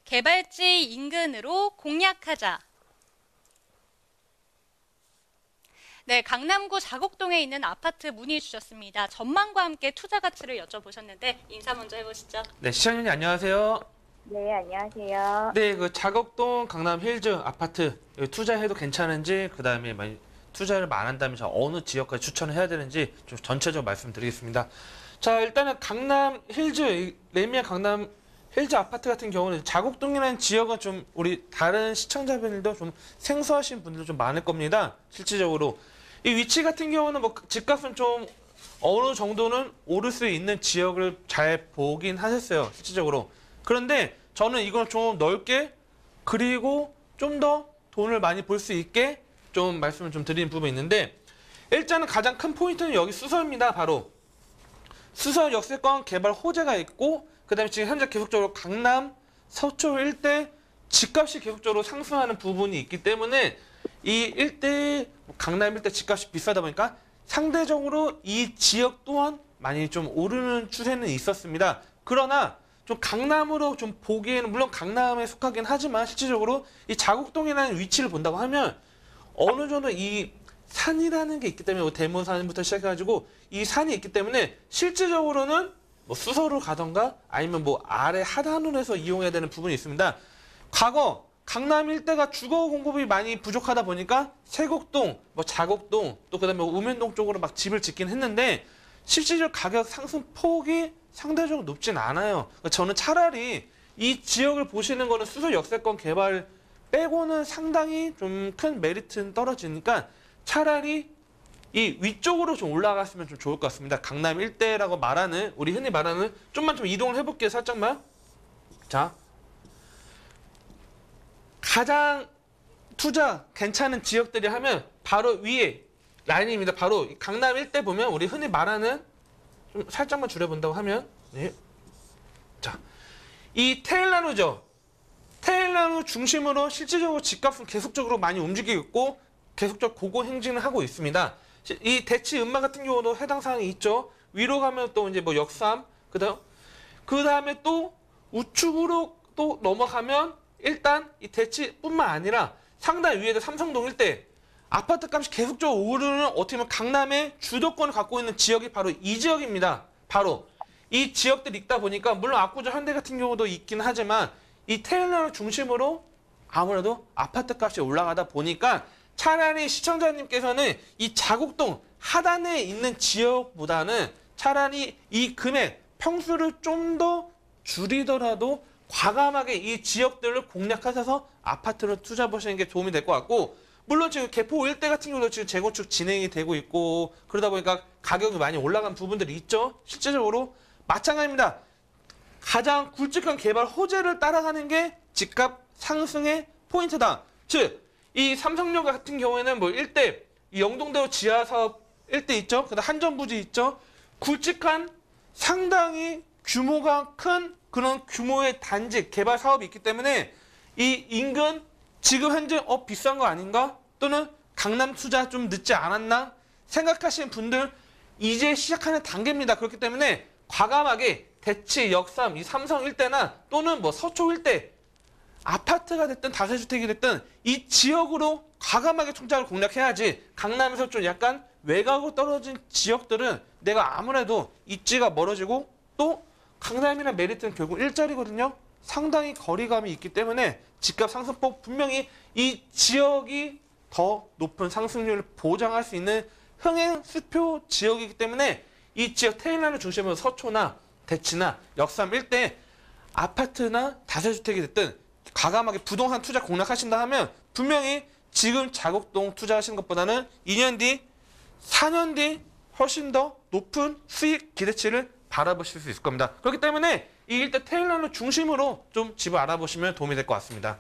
개발지 인근으로 공략하자. 네, 강남구 자곡동에 있는 아파트 문의 주셨습니다. 전망과 함께 투자 가치를 여쭤보셨는데 인사 먼저 해보시죠. 네, 시청자님 안녕하세요. 네, 안녕하세요. 네, 그 자곡동 강남 힐즈 아파트 여기 투자해도 괜찮은지, 그다음에 만약 투자를 안 한다면 어느 지역까지 추천을 해야 되는지 좀 전체적으로 말씀드리겠습니다. 자, 일단은 강남 힐즈, 레미안 강남 힐즈 아파트 같은 경우는 자곡동이라는 지역은 좀 우리 다른 시청자분들도 좀 생소하신 분들 좀 많을 겁니다. 실질적으로 이 위치 같은 경우는 뭐 집값은 좀 어느 정도는 오를 수 있는 지역을 잘 보긴 하셨어요. 실질적으로. 그런데 저는 이걸 좀 넓게, 그리고 좀 더 돈을 많이 벌 수 있게 좀 말씀을 좀 드리는 부분이 있는데, 일단은 가장 큰 포인트는 여기 수서입니다. 바로 수서 역세권 개발 호재가 있고, 그 다음에 지금 현재 계속적으로 강남, 서초 일대 집값이 계속적으로 상승하는 부분이 있기 때문에 이 일대, 강남 일대 집값이 비싸다 보니까 상대적으로 이 지역 또한 많이 좀 오르는 추세는 있었습니다. 그러나 좀 강남으로 좀 보기에는, 물론 강남에 속하긴 하지만 실질적으로 이 자곡동이라는 위치를 본다고 하면 어느 정도 이 산이라는 게 있기 때문에, 뭐 대모산부터 시작해가지고 이 산이 있기 때문에 실질적으로는 뭐 수서로 가던가 아니면 뭐 아래 하단으로 해서 이용해야 되는 부분이 있습니다. 과거 강남 일대가 주거 공급이 많이 부족하다 보니까 세곡동, 뭐 자곡동, 또 그다음에 우면동 쪽으로 막 집을 짓긴 했는데 실질적 가격 상승 폭이 상대적으로 높진 않아요. 그러니까 저는 차라리 이 지역을 보시는 거는 수서 역세권 개발 빼고는 상당히 좀 큰 메리트는 떨어지니까 차라리 이 위쪽으로 좀 올라갔으면 좀 좋을 것 같습니다. 강남 일대라고 말하는, 우리 흔히 말하는, 좀만 좀 이동을 해볼게요. 살짝만. 자, 가장 투자 괜찮은 지역들이 하면 바로 위에 라인입니다. 바로 강남 일대 보면 우리 흔히 말하는, 좀 살짝만 줄여본다고 하면, 네. 자, 이 테일라누죠. 테일라누 중심으로 실질적으로 집값은 계속적으로 많이 움직이고 있고 계속적으로 고공행진을 하고 있습니다. 이 대치 음마 같은 경우도 해당 사항이 있죠. 위로 가면 또 이제 뭐 역삼, 그 다음에 또 우측으로 또 넘어가면 일단 이 대치뿐만 아니라 상당 위에도 삼성동 일대 아파트 값이 계속적으로 오르는, 어떻게 보면 강남의 주도권을 갖고 있는 지역이 바로 이 지역입니다. 바로 이 지역들이 있다 보니까, 물론 압구정 현대 같은 경우도 있긴 하지만 이 테일러를 중심으로 아무래도 아파트 값이 올라가다 보니까 차라리 시청자님께서는 이 자곡동 하단에 있는 지역보다는 차라리 이 금액 평수를 좀 더 줄이더라도 과감하게 이 지역들을 공략하셔서 아파트를 투자 보시는 게 도움이 될 것 같고, 물론 지금 개포 일대 같은 경우도 지금 재건축 진행이 되고 있고 그러다 보니까 가격이 많이 올라간 부분들이 있죠. 실제적으로 마찬가지입니다. 가장 굵직한 개발 호재를 따라가는 게 집값 상승의 포인트다. 즉, 이 삼성역 같은 경우에는 뭐 일대, 이 영동대로 지하사업 일대 있죠. 그다음 한전부지 있죠. 굵직한 상당히 규모가 큰 그런 규모의 단지 개발 사업이 있기 때문에 이 인근 지금 현재 비싼 거 아닌가? 또는 강남 투자 좀 늦지 않았나? 생각하시는 분들 이제 시작하는 단계입니다. 그렇기 때문에 과감하게 대치, 역삼, 이 삼성 일대나 또는 뭐 서초 일대 아파트가 됐든 다세주택이 됐든 이 지역으로 과감하게 총장을 공략해야지, 강남에서 좀 약간 외곽으로 떨어진 지역들은 내가 아무래도 입지가 멀어지고, 또 강남이나 메리트는 결국 일자리거든요. 상당히 거리감이 있기 때문에 집값 상승폭, 분명히 이 지역이 더 높은 상승률을 보장할 수 있는 흥행 수표 지역이기 때문에 이 지역 테일라를 중심으로 서초나 대치나 역삼 일대 아파트나 다세주택이 됐든 과감하게 부동산 투자 공략하신다 하면 분명히 지금 자국동 투자하시는 것보다는 2년 뒤, 4년 뒤 훨씬 더 높은 수익 기대치를 바라보실 수 있을 겁니다. 그렇기 때문에 이 일대 테일러를 중심으로 좀 집을 알아보시면 도움이 될 것 같습니다.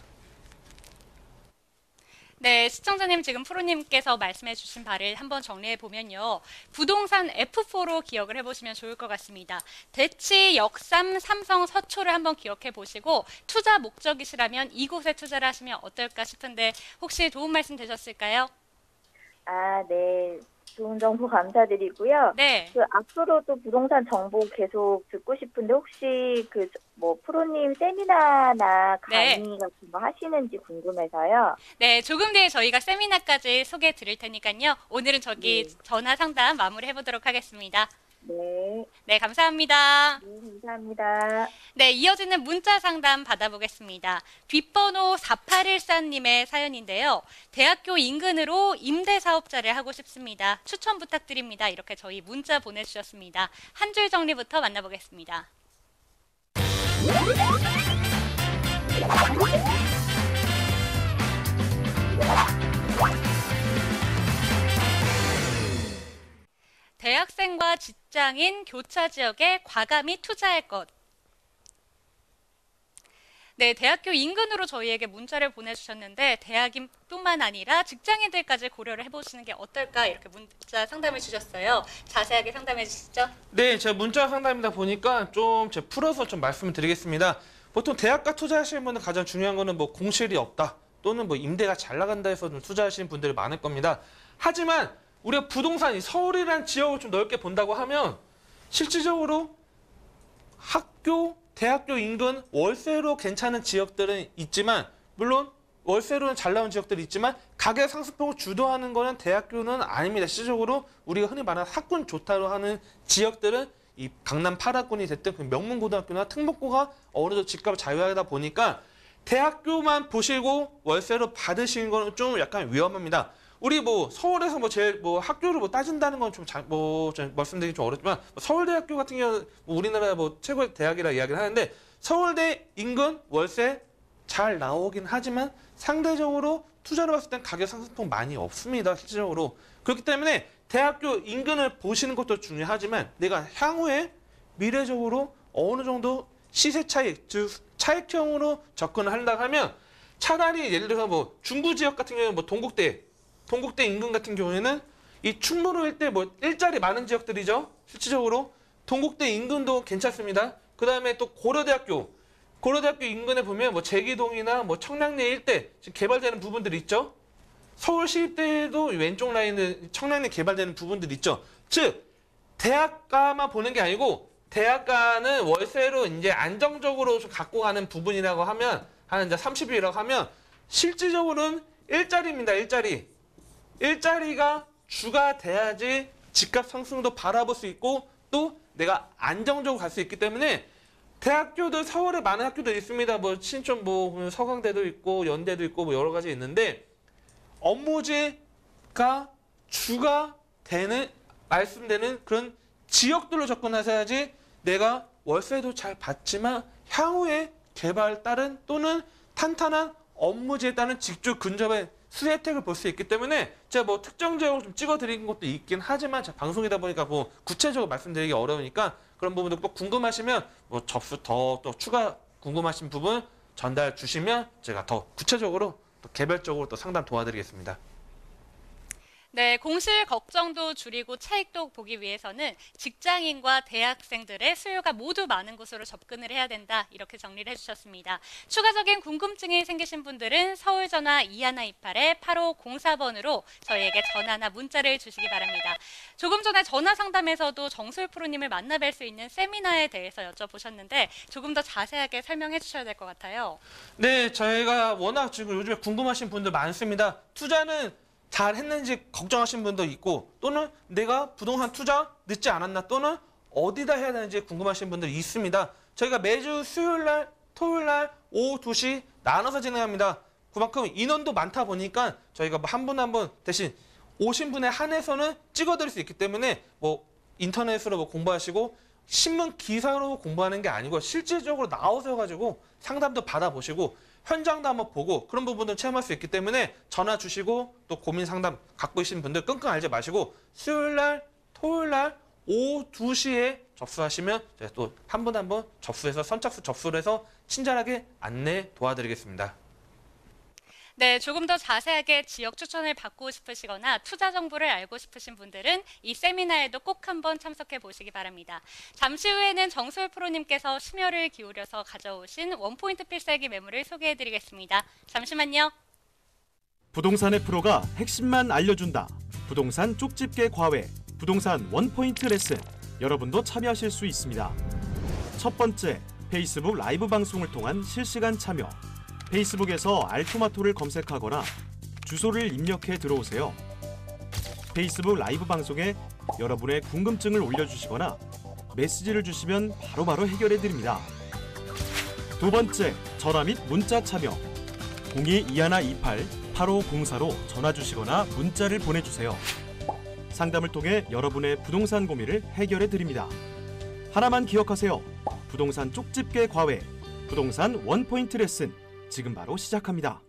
네, 시청자님 지금 프로님께서 말씀해 주신 바를 한번 정리해 보면요. 부동산 F4로 기억을 해보시면 좋을 것 같습니다. 대치, 역삼, 삼성, 서초를 한번 기억해 보시고 투자 목적이시라면 이곳에 투자를 하시면 어떨까 싶은데 혹시 도움 말씀 되셨을까요? 아, 네. 좋은 정보 감사드리고요. 네. 그 앞으로도 부동산 정보 계속 듣고 싶은데 혹시 그 뭐 프로님 세미나나 강의 네. 같은 거 하시는지 궁금해서요. 네, 조금 뒤에 저희가 세미나까지 소개해 드릴 테니까요. 오늘은 저기 네. 전화 상담 마무리해 보도록 하겠습니다. 네. 네, 감사합니다. 네, 감사합니다. 네, 이어지는 문자 상담 받아보겠습니다. 뒷번호 4814님의 사연인데요. 대학교 인근으로 임대 사업자를 하고 싶습니다. 추천 부탁드립니다. 이렇게 저희 문자 보내주셨습니다. 한 줄 정리부터 만나보겠습니다. 대학생과 직장인 교차 지역에 과감히 투자할 것. 네, 대학교 인근으로 저희에게 문자를 보내주셨는데 대학인뿐만 아니라 직장인들까지 고려를 해보시는 게 어떨까 이렇게 문자 상담을 주셨어요. 자세하게 상담해 주시죠. 네, 제가 문자 상담이다 보니까 좀 제가 풀어서 좀 말씀을 드리겠습니다. 보통 대학가 투자하시는 분은 가장 중요한 거는 뭐 공실이 없다 또는 뭐 임대가 잘 나간다 해서 좀 투자하시는 분들이 많을 겁니다. 하지만 우리가 부동산이 서울이라는 지역을 좀 넓게 본다고 하면 실질적으로 학교, 대학교 인근 월세로 괜찮은 지역들은 있지만 물론 월세로는 잘 나온 지역들이 있지만 가격 상승폭을 주도하는 거는 대학교는 아닙니다. 실질적으로 우리가 흔히 말하는 학군 좋다로 하는 지역들은 이 강남 8학군이 됐든 그 명문고등학교나 특목고가 어느 정도 집값을 자유하다 보니까 대학교만 보시고 월세로 받으시는 거는 좀 약간 위험합니다. 우리 뭐 서울에서 뭐 제일 뭐 학교를 뭐 따진다는 건 좀 말씀드리기 좀 어렵지만 서울대학교 같은 경우는 뭐 우리나라 뭐 최고의 대학이라 이야기를 하는데 서울대 인근 월세 잘 나오긴 하지만 상대적으로 투자를 봤을 땐 가격 상승폭 많이 없습니다. 실질적으로. 그렇기 때문에 대학교 인근을 보시는 것도 중요하지만 내가 향후에 미래적으로 어느 정도 시세 차익, 즉 차익형으로 접근을 한다고 하면 차라리 예를 들어서 뭐 중부 지역 같은 경우는 뭐 동국대 인근 같은 경우에는 이 충무로 일대 뭐 일자리 많은 지역들이죠. 실질적으로 동국대 인근도 괜찮습니다. 그 다음에 또 고려대학교 인근에 보면 뭐 제기동이나 뭐 청량리 일대 지금 개발되는 부분들이 있죠. 서울시립대도 왼쪽 라인은 청량리 개발되는 부분들이 있죠. 즉 대학가만 보는 게 아니고 대학가는 월세로 이제 안정적으로 좀 갖고 가는 부분이라고 하면 한 이제 30일이라고 하면 실질적으로는 일자리입니다. 일자리가 주가 돼야지 집값 상승도 바라볼 수 있고 또 내가 안정적으로 갈 수 있기 때문에 대학교도 서울에 많은 학교도 있습니다. 뭐 신촌 뭐 서강대도 있고 연대도 있고 뭐 여러 가지 있는데 업무지가 주가 되는 말씀되는 그런 지역들로 접근하셔야지 내가 월세도 잘 받지만 향후에 개발 따른 또는 탄탄한 업무지에 따른 직접 근접의 수혜 혜택을 볼 수 있기 때문에 제가 뭐 특정 지역을 좀 찍어드린 것도 있긴 하지만 제가 방송이다 보니까 뭐 구체적으로 말씀드리기 어려우니까 그런 부분도 꼭 궁금하시면 뭐 접수 또 추가 궁금하신 부분 전달 주시면 제가 더 구체적으로 또 개별적으로 또 상담 도와드리겠습니다. 네, 공실 걱정도 줄이고 차익도 보기 위해서는 직장인과 대학생들의 수요가 모두 많은 곳으로 접근을 해야 된다. 이렇게 정리를 해주셨습니다. 추가적인 궁금증이 생기신 분들은 서울전화 2128-8504번으로 저희에게 전화나 문자를 주시기 바랍니다. 조금 전에 전화 상담에서도 정술 프로님을 만나뵐 수 있는 세미나에 대해서 여쭤보셨는데 조금 더 자세하게 설명해 주셔야 될 것 같아요. 네, 저희가 워낙 지금 요즘에 궁금하신 분들 많습니다. 투자는 잘 했는지 걱정하시는 분도 있고 또는 내가 부동산 투자 늦지 않았나 또는 어디다 해야 되는지 궁금하신 분들이 있습니다. 저희가 매주 수요일날, 토요일날 오후 2시 나눠서 진행합니다. 그만큼 인원도 많다 보니까 저희가 뭐 한 분 한 분 대신 오신 분에 한해서는 찍어드릴 수 있기 때문에 뭐 인터넷으로 뭐 공부하시고 신문 기사로 공부하는 게 아니고 실질적으로 나오셔가지고 상담도 받아보시고 현장도 한번 보고 그런 부분도 체험할 수 있기 때문에 전화 주시고 또 고민 상담 갖고 계신 분들 끙끙 앓지 마시고 수요일 날, 토요일 날 오후 2시에 접수하시면 제가 또 한 분 한 분 접수해서 선착순 접수를 해서 친절하게 안내 도와드리겠습니다. 네, 조금 더 자세하게 지역 추천을 받고 싶으시거나 투자 정보를 알고 싶으신 분들은 이 세미나에도 꼭 한번 참석해 보시기 바랍니다. 잠시 후에는 정소율 프로님께서 심혈을 기울여서 가져오신 원포인트 필살기 매물을 소개해 드리겠습니다. 잠시만요. 부동산의 프로가 핵심만 알려준다. 부동산 쪽집게 과외, 부동산 원포인트 레슨. 여러분도 참여하실 수 있습니다. 첫 번째, 페이스북 라이브 방송을 통한 실시간 참여. 페이스북에서 알토마토를 검색하거나 주소를 입력해 들어오세요. 페이스북 라이브 방송에 여러분의 궁금증을 올려주시거나 메시지를 주시면 바로바로 해결해 드립니다. 두 번째, 전화 및 문자 참여. 02-2128-8504로 전화 주시거나 문자를 보내주세요. 상담을 통해 여러분의 부동산 고민을 해결해 드립니다. 하나만 기억하세요. 부동산 쪽집게 과외, 부동산 원포인트 레슨. 지금 바로 시작합니다.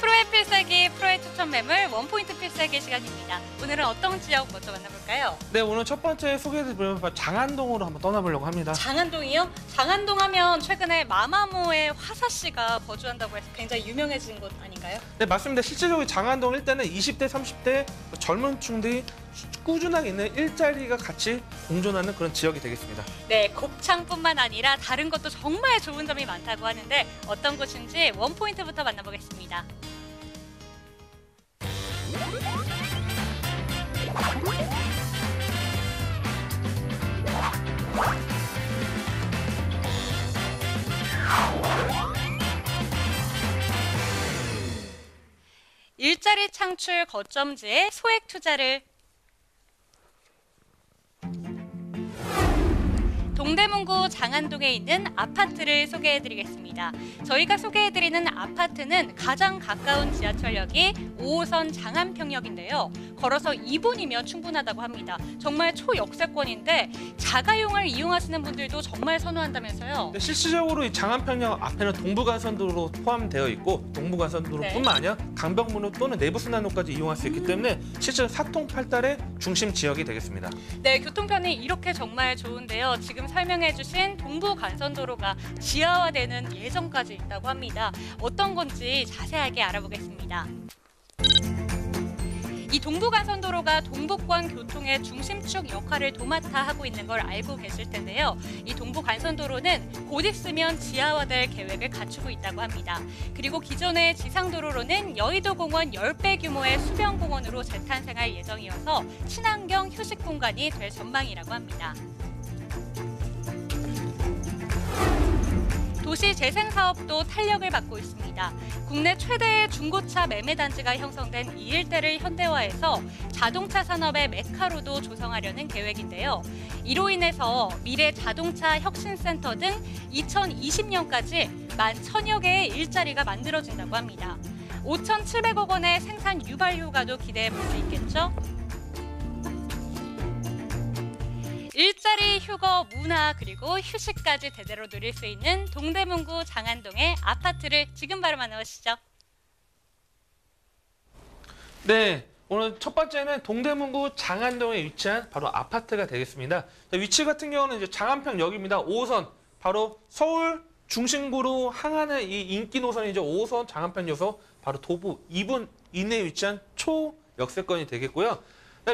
프로의 필살기, 프로의 추천 매물, 원포인트 필살기 시간입니다. 오늘은 어떤 지역 먼저 만나볼까요? 네, 오늘 첫 번째 소개해드리면 장안동으로 한번 떠나보려고 합니다. 장안동이요? 장안동 하면 최근에 마마무의 화사 씨가 거주한다고 해서 굉장히 유명해진 곳 아닌가요? 네, 맞습니다. 실질적으로 장안동 일대는 20대, 30대 젊은 층들이 꾸준하게 있는 일자리가 같이 공존하는 그런 지역이 되겠습니다. 네, 곱창뿐만 아니라 다른 것도 정말 좋은 점이 많다고 하는데 어떤 곳인지 원포인트부터 만나보겠습니다. 일자리 창출 거점지에 소액 투자를 동대문구 장안동에 있는 아파트를 소개해드리겠습니다. 저희가 소개해드리는 아파트는 가장 가까운 지하철역이 5호선 장안평역인데요. 걸어서 2분이면 충분하다고 합니다. 정말 초역세권인데 자가용을 이용하시는 분들도 정말 선호한다면서요. 네, 실질적으로 이 장안평역 앞에는 동부간선도로 포함되어 있고 동부간선도로뿐만 아니라 강변북로 또는 내부순환로까지 이용할 수 있기 때문에 실제로 사통팔달의 중심 지역이 되겠습니다. 네, 교통편이 이렇게 정말 좋은데요. 지금 설명해주신 동부간선도로가 지하화되는 예정까지 있다고 합니다. 어떤 건지 자세하게 알아보겠습니다. 이 동부간선도로가 동북권 교통의 중심축 역할을 도맡아 하고 있는 걸 알고 계실 텐데요. 이 동부간선도로는 곧 있으면 지하화될 계획을 갖추고 있다고 합니다. 그리고 기존의 지상도로로는 여의도공원 10배 규모의 수변공원으로 재탄생할 예정이어서 친환경 휴식 공간이 될 전망이라고 합니다. 도시 재생 사업도 탄력을 받고 있습니다. 국내 최대의 중고차 매매 단지가 형성된 이 일대를 현대화해서 자동차 산업의 메카로도 조성하려는 계획인데요. 이로 인해서 미래 자동차 혁신센터 등 2020년까지 11,000여 개의 일자리가 만들어진다고 합니다. 5,700억 원의 생산 유발 효과도 기대해 볼 수 있겠죠? 일자리, 휴거, 문화, 그리고 휴식까지 제대로 누릴 수 있는 동대문구 장안동의 아파트를 지금 바로 만나보시죠. 네, 오늘 첫 번째는 동대문구 장안동에 위치한 바로 아파트가 되겠습니다. 위치 같은 경우는 이제 장안평역입니다. 5호선, 바로 서울 중심부로 향하는 이 인기 노선이죠. 5호선 장안평역에서 바로 도보 2분 이내에 위치한 초역세권이 되겠고요.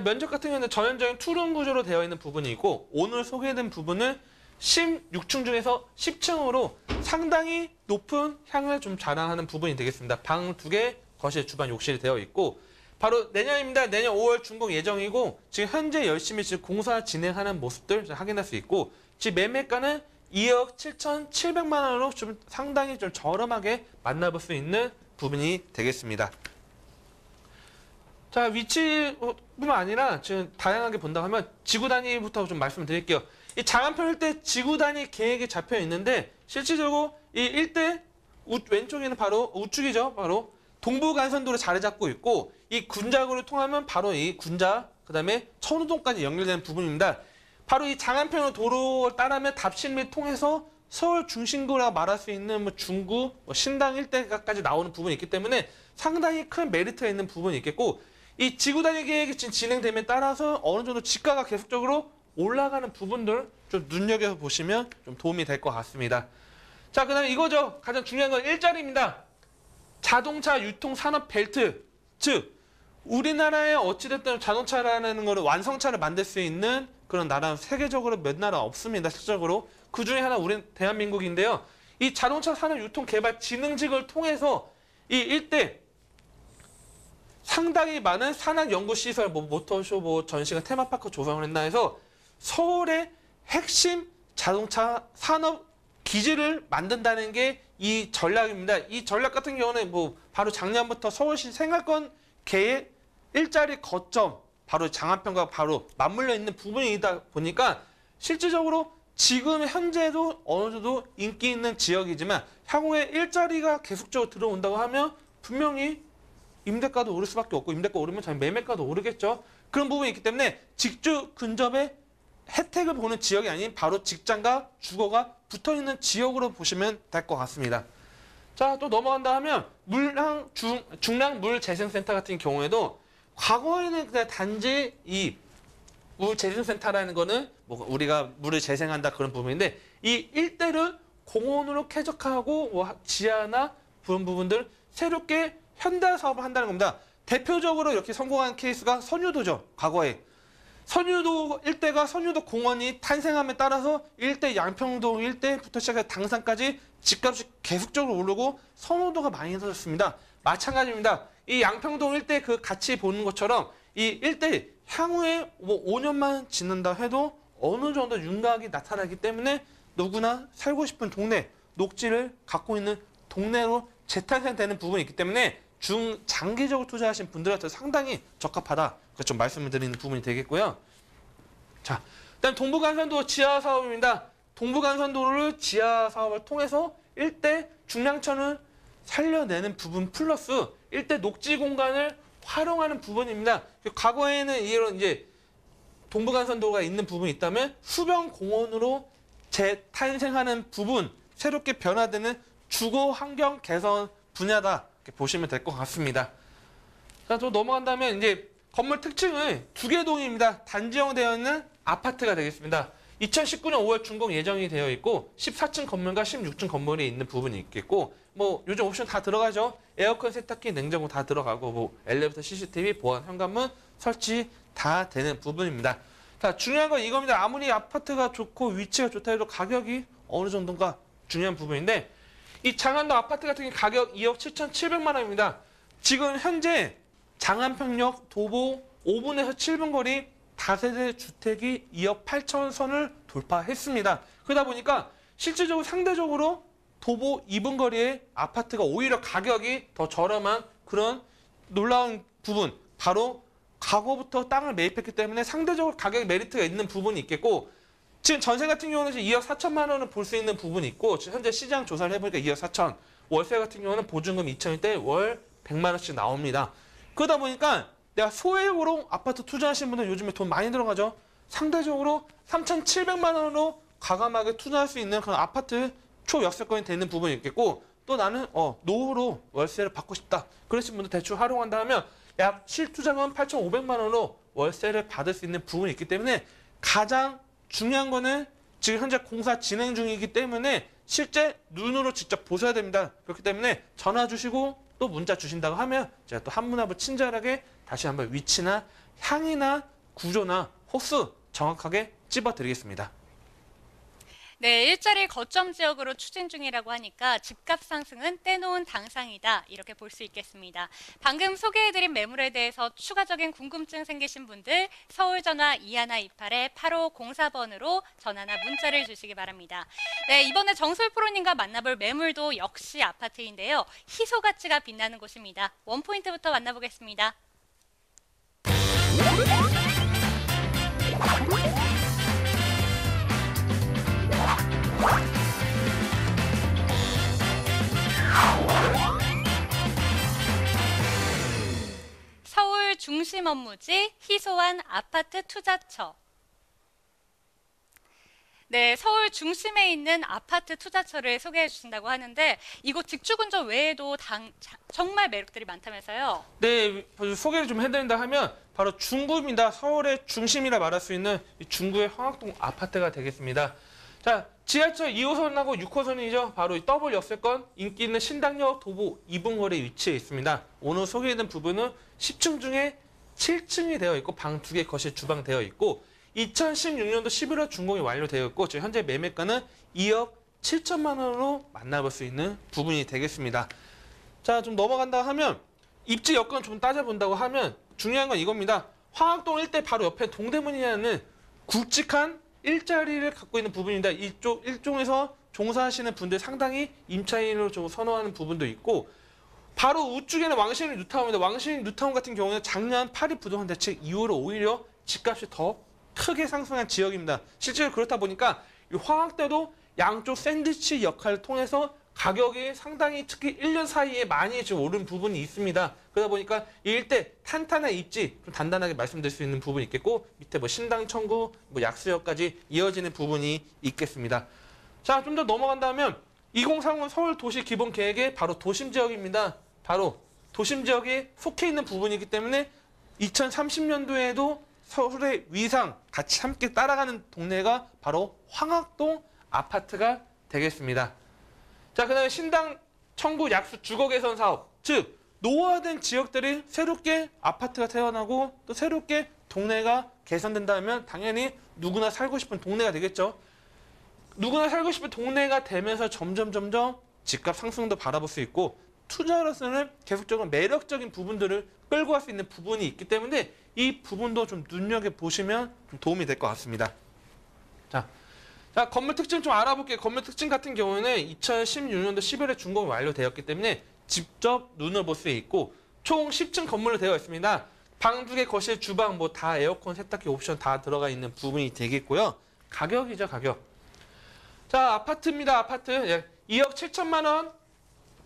면적 같은 경우는 전형적인 투룸 구조로 되어 있는 부분이 있고 오늘 소개된 부분은 16층 중에서 10층으로 상당히 높은 향을 좀 자랑하는 부분이 되겠습니다. 방 2개, 거실, 주방, 욕실이 되어 있고 바로 내년입니다. 내년 5월 준공 예정이고 지금 현재 열심히 지금 공사 진행하는 모습들 확인할 수 있고 지금 매매가는 2억 7,700만 원으로 좀 상당히 좀 저렴하게 만나볼 수 있는 부분이 되겠습니다. 자, 위치뿐만 아니라 지금 다양하게 본다고 하면 지구 단위부터 좀 말씀드릴게요. 이 장안평 일대 지구 단위 계획이 잡혀 있는데 실질적으로 이 일대 왼쪽에는 바로 우측이죠. 바로 동부간선도로 자리 잡고 있고 이 군자구를 통하면 바로 이 군자 그다음에 천호동까지 연결되는 부분입니다. 바로 이 장안평 도로를 따라면 답신리를 통해서 서울 중심구라고 말할 수 있는 뭐 중구, 신당 일대까지 나오는 부분이 있기 때문에 상당히 큰 메리트가 있는 부분이 있겠고 이 지구 단위 계획이 지금 진행됨에 따라서 어느 정도 지가가 계속적으로 올라가는 부분들 좀 눈여겨보시면 좀 도움이 될 것 같습니다. 자, 그 다음에 이거죠. 가장 중요한 건 일자리입니다. 자동차 유통 산업 벨트, 즉 우리나라에 어찌됐든 자동차라는 거를 완성차를 만들 수 있는 그런 나라는 세계적으로 몇 나라 없습니다. 실적으로. 그 중에 하나 우리 대한민국인데요. 이 자동차 산업 유통 개발 진흥직을 통해서 이 일대 상당히 많은 산학 연구 시설, 뭐 모터쇼, 뭐 전시관, 테마파크 조성을 했나 해서 서울의 핵심 자동차 산업 기지를 만든다는 게 이 전략입니다. 이 전략 같은 경우는 뭐 바로 작년부터 서울시 생활권 계획 일자리 거점 바로 장안평과 바로 맞물려 있는 부분이다 보니까 실질적으로 지금 현재도 어느 정도 인기 있는 지역이지만 향후에 일자리가 계속적으로 들어온다고 하면 분명히 임대가도 오를 수밖에 없고 임대가 오르면 당연히 매매가도 오르겠죠. 그런 부분이 있기 때문에 직주 근접의 혜택을 보는 지역이 아닌 바로 직장과 주거가 붙어있는 지역으로 보시면 될 것 같습니다. 자, 또 넘어간다 하면 중랑물재생센터 같은 경우에도 과거에는 그냥 단지 이 물재생센터라는 거는 뭐 우리가 물을 재생한다 그런 부분인데 이 일대를 공원으로 쾌적하고 뭐 지하나 그런 부분들 새롭게 현대 사업을 한다는 겁니다. 대표적으로 이렇게 성공한 케이스가 선유도죠. 과거에. 선유도 일대가 선유도 공원이 탄생함에 따라서 일대 양평동 일대부터 시작해서 당산까지 집값이 계속적으로 오르고 선호도가 많이 떨어졌습니다. 마찬가지입니다. 이 양평동 일대 그 같이 보는 것처럼 이 일대 향후에 뭐 5년만 지난다 해도 어느 정도 윤곽이 나타나기 때문에 누구나 살고 싶은 동네, 녹지를 갖고 있는 동네로 재탄생되는 부분이 있기 때문에 중장기적으로 투자하신 분들한테 상당히 적합하다. 좀 말씀을 드리는 부분이 되겠고요. 자, 일단 동부간선도 지하 사업입니다. 동부간선도로를 지하 사업을 통해서 일대 중량천을 살려내는 부분 플러스 일대 녹지 공간을 활용하는 부분입니다. 과거에는 이런 이제 동부간선도로가 있는 부분이 있다면 수변공원으로 재탄생하는 부분, 새롭게 변화되는 주거 환경 개선 분야다. 이렇게 보시면 될 것 같습니다. 자, 또 넘어간다면 이제 건물 특징은 두 개 동입니다. 단지형 되어 있는 아파트가 되겠습니다. 2019년 5월 준공 예정이 되어 있고 14층 건물과 16층 건물이 있는 부분이 있겠고 뭐 요즘 옵션 다 들어가죠. 에어컨, 세탁기, 냉장고 다 들어가고 뭐 엘리베이터, CCTV, 보안, 현관문 설치 다 되는 부분입니다. 자, 중요한 건 이겁니다. 아무리 아파트가 좋고 위치가 좋다 해도 가격이 어느 정도인가 중요한 부분인데 이 장안도 아파트 같은 경우 가격 2억 7,700만 원입니다. 지금 현재 장안평역 도보 5분에서 7분 거리 다세대 주택이 2억 8천 선을 돌파했습니다. 그러다 보니까 실질적으로 상대적으로 도보 2분 거리의 아파트가 오히려 가격이 더 저렴한 그런 놀라운 부분, 바로 과거부터 땅을 매입했기 때문에 상대적으로 가격 메리트가 있는 부분이 있겠고 지금 전세 같은 경우는 2억 4천만 원을 볼 수 있는 부분이 있고 현재 시장 조사를 해보니까 2억 4천, 월세 같은 경우는 보증금 2천일 때 월 100만 원씩 나옵니다. 그러다 보니까 내가 소액으로 아파트 투자하시는 분들 요즘에 돈 많이 들어가죠. 상대적으로 3,700만 원으로 과감하게 투자할 수 있는 그런 아파트 초역세권이 되는 부분이 있겠고 또 나는 노후로 월세를 받고 싶다. 그러신 분들 대출 활용한다 하면 약 실투자금 8,500만 원으로 월세를 받을 수 있는 부분이 있기 때문에 가장 중요한 거는 지금 현재 공사 진행 중이기 때문에 실제 눈으로 직접 보셔야 됩니다. 그렇기 때문에 전화 주시고 또 문자 주신다고 하면 제가 또 한 분 한 분 친절하게 다시 한번 위치나 향이나 구조나 호수 정확하게 찝어드리겠습니다. 네, 일자리 거점 지역으로 추진 중이라고 하니까 집값 상승은 떼놓은 당상이다. 이렇게 볼 수 있겠습니다. 방금 소개해드린 매물에 대해서 추가적인 궁금증 생기신 분들 서울전화 2128-8504번으로 전화나 문자를 주시기 바랍니다. 네, 이번에 정솔 프로님과 만나볼 매물도 역시 아파트인데요. 희소 가치가 빛나는 곳입니다. 원포인트부터 만나보겠습니다. 중심 업무지 희소한 아파트 투자처. 네, 서울 중심에 있는 아파트 투자처를 소개해 주신다고 하는데 이곳 직주근저 외에도 정말 매력들이 많다면서요? 네, 소개를 좀 해드린다 하면 바로 중구입니다. 서울의 중심이라 말할 수 있는 중구의 황학동 아파트가 되겠습니다. 자, 지하철 2호선하고 6호선이죠. 바로 이 더블 역세권 인기 있는 신당역 도보 2분거리에 위치해 있습니다. 오늘 소개해드린 부분은 10층 중에 7층이 되어 있고 방 2개, 거실, 주방 되어 있고 2016년도 11월 준공이 완료되어 있고 지금 현재 매매가는 2억 7천만 원으로 만나볼 수 있는 부분이 되겠습니다. 자, 좀 넘어간다 하면 입지 여건 좀 따져본다고 하면 중요한 건 이겁니다. 황학동 일대 바로 옆에 동대문이라는 굵직한 일자리를 갖고 있는 부분입니다. 이쪽 일종에서 종사하시는 분들 상당히 임차인으로 좀 선호하는 부분도 있고 바로 우측에는 왕십리 뉴타운입니다. 왕십리 뉴타운 같은 경우는 작년 파리 부동산 대책 이후로 오히려 집값이 더 크게 상승한 지역입니다. 실제로 그렇다 보니까 이 황학대도 양쪽 샌드위치 역할을 통해서 가격이 상당히 특히 1년 사이에 많이 좀 오른 부분이 있습니다. 그러다 보니까 이 일대 탄탄한 입지 좀 단단하게 말씀드릴 수 있는 부분이 있겠고 밑에 뭐 신당 청구, 뭐 약수역까지 이어지는 부분이 있겠습니다. 자, 좀 더 넘어간다면 2030 서울 도시 기본 계획의 바로 도심 지역입니다. 바로 도심 지역에 속해 있는 부분이기 때문에 2030년도에도 서울의 위상 같이 함께 따라가는 동네가 바로 황학동 아파트가 되겠습니다. 자, 그 다음에 신당 청구 약수 주거 개선 사업, 즉 노후화된 지역들이 새롭게 아파트가 태어나고 또 새롭게 동네가 개선된다면 당연히 누구나 살고 싶은 동네가 되겠죠. 누구나 살고 싶은 동네가 되면서 점점 집값 상승도 바라볼 수 있고 투자로서는 계속적으로 매력적인 부분들을 끌고 갈 수 있는 부분이 있기 때문에 이 부분도 좀 눈여겨보시면 좀 도움이 될 것 같습니다. 자, 건물 특징 좀 알아볼게요. 건물 특징 같은 경우는 2016년도 11월에 준공이 완료되었기 때문에 직접 눈을 볼 수 있고 총 10층 건물로 되어 있습니다. 방 2개, 거실, 주방 뭐 다 에어컨, 세탁기 옵션 다 들어가 있는 부분이 되겠고요. 가격이죠, 가격. 자, 아파트입니다. 아파트. 예, 2억 7천만 원.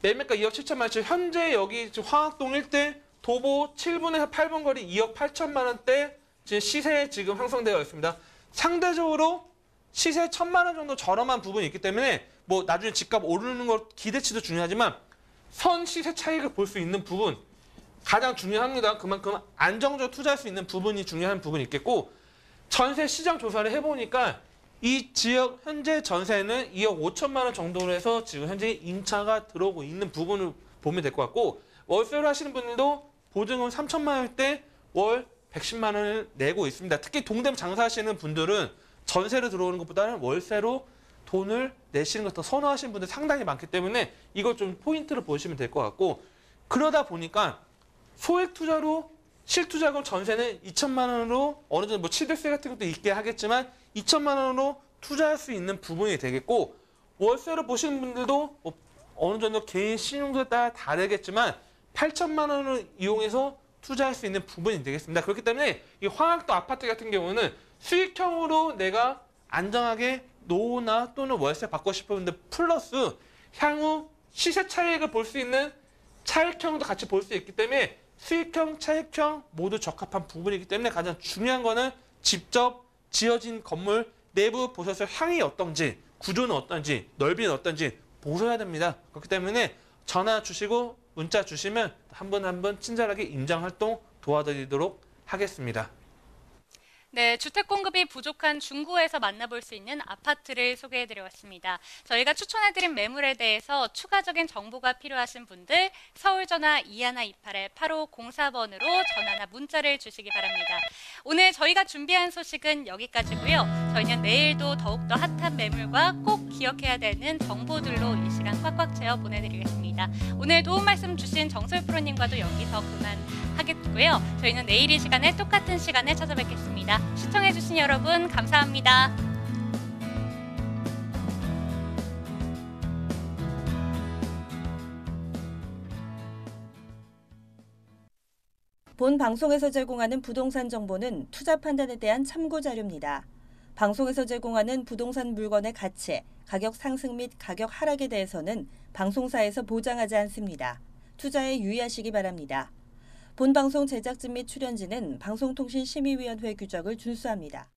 매매가 2억 7천만 원. 지금 현재 여기 지금 황학동 일대 도보 7분에서 8분 거리 2억 8천만 원대 지금 시세에 지금 형성되어 있습니다. 상대적으로 시세 1,000만 원 정도 저렴한 부분이 있기 때문에 뭐 나중에 집값 오르는 것 기대치도 중요하지만 선 시세 차익을 볼 수 있는 부분 가장 중요합니다. 그만큼 안정적으로 투자할 수 있는 부분이 중요한 부분이 있겠고 전세 시장 조사를 해보니까 이 지역 현재 전세는 2억 5천만 원 정도로 해서 지금 현재 임차가 들어오고 있는 부분을 보면 될 것 같고 월세를 하시는 분들도 보증금 3천만 원대 월 110만 원을 내고 있습니다. 특히 동대문 장사하시는 분들은 전세로 들어오는 것보다는 월세로 돈을 내시는 걸 더 선호하시는 분들 상당히 많기 때문에 이걸 좀 포인트로 보시면 될 것 같고 그러다 보니까 소액 투자로 실투자금 전세는 2천만 원으로 어느 정도 뭐 취득세 같은 것도 있게 하겠지만 2천만 원으로 투자할 수 있는 부분이 되겠고 월세로 보시는 분들도 뭐 어느 정도 개인 신용도에 따라 다르겠지만 8천만 원을 이용해서 투자할 수 있는 부분이 되겠습니다. 그렇기 때문에 이 황학동 아파트 같은 경우는 수익형으로 내가 안정하게 노후나 또는 월세 받고 싶은 분들 플러스 향후 시세 차익을 볼 수 있는 차익형도 같이 볼 수 있기 때문에 수익형, 차익형 모두 적합한 부분이기 때문에 가장 중요한 거는 직접 지어진 건물 내부 보셔서 향이 어떤지, 구조는 어떤지, 넓이는 어떤지 보셔야 됩니다. 그렇기 때문에 전화 주시고 문자 주시면 한 분 한 분 친절하게 임장활동 도와드리도록 하겠습니다. 네, 주택 공급이 부족한 중구에서 만나볼 수 있는 아파트를 소개해드려왔습니다. 저희가 추천해드린 매물에 대해서 추가적인 정보가 필요하신 분들 서울전화 2128-8504번으로 전화나 문자를 주시기 바랍니다. 오늘 저희가 준비한 소식은 여기까지고요. 저희는 내일도 더욱더 핫한 매물과 꼭 기억해야 되는 정보들로 이 시간 꽉꽉 채워 보내드리겠습니다. 오늘 도움 말씀 주신 정솔 프로님과도 여기서 그만하겠고요. 저희는 내일 이 시간에 똑같은 시간에 찾아뵙겠습니다. 시청해주신 여러분 감사합니다. 본 방송에서 제공하는 부동산 정보는 투자 판단에 대한 참고 자료입니다. 방송에서 제공하는 부동산 물건의 가치, 가격 상승 및 가격 하락에 대해서는 방송사에서 보장하지 않습니다. 투자에 유의하시기 바랍니다. 본 방송 제작진 및 출연진은 방송통신심의위원회 규정을 준수합니다.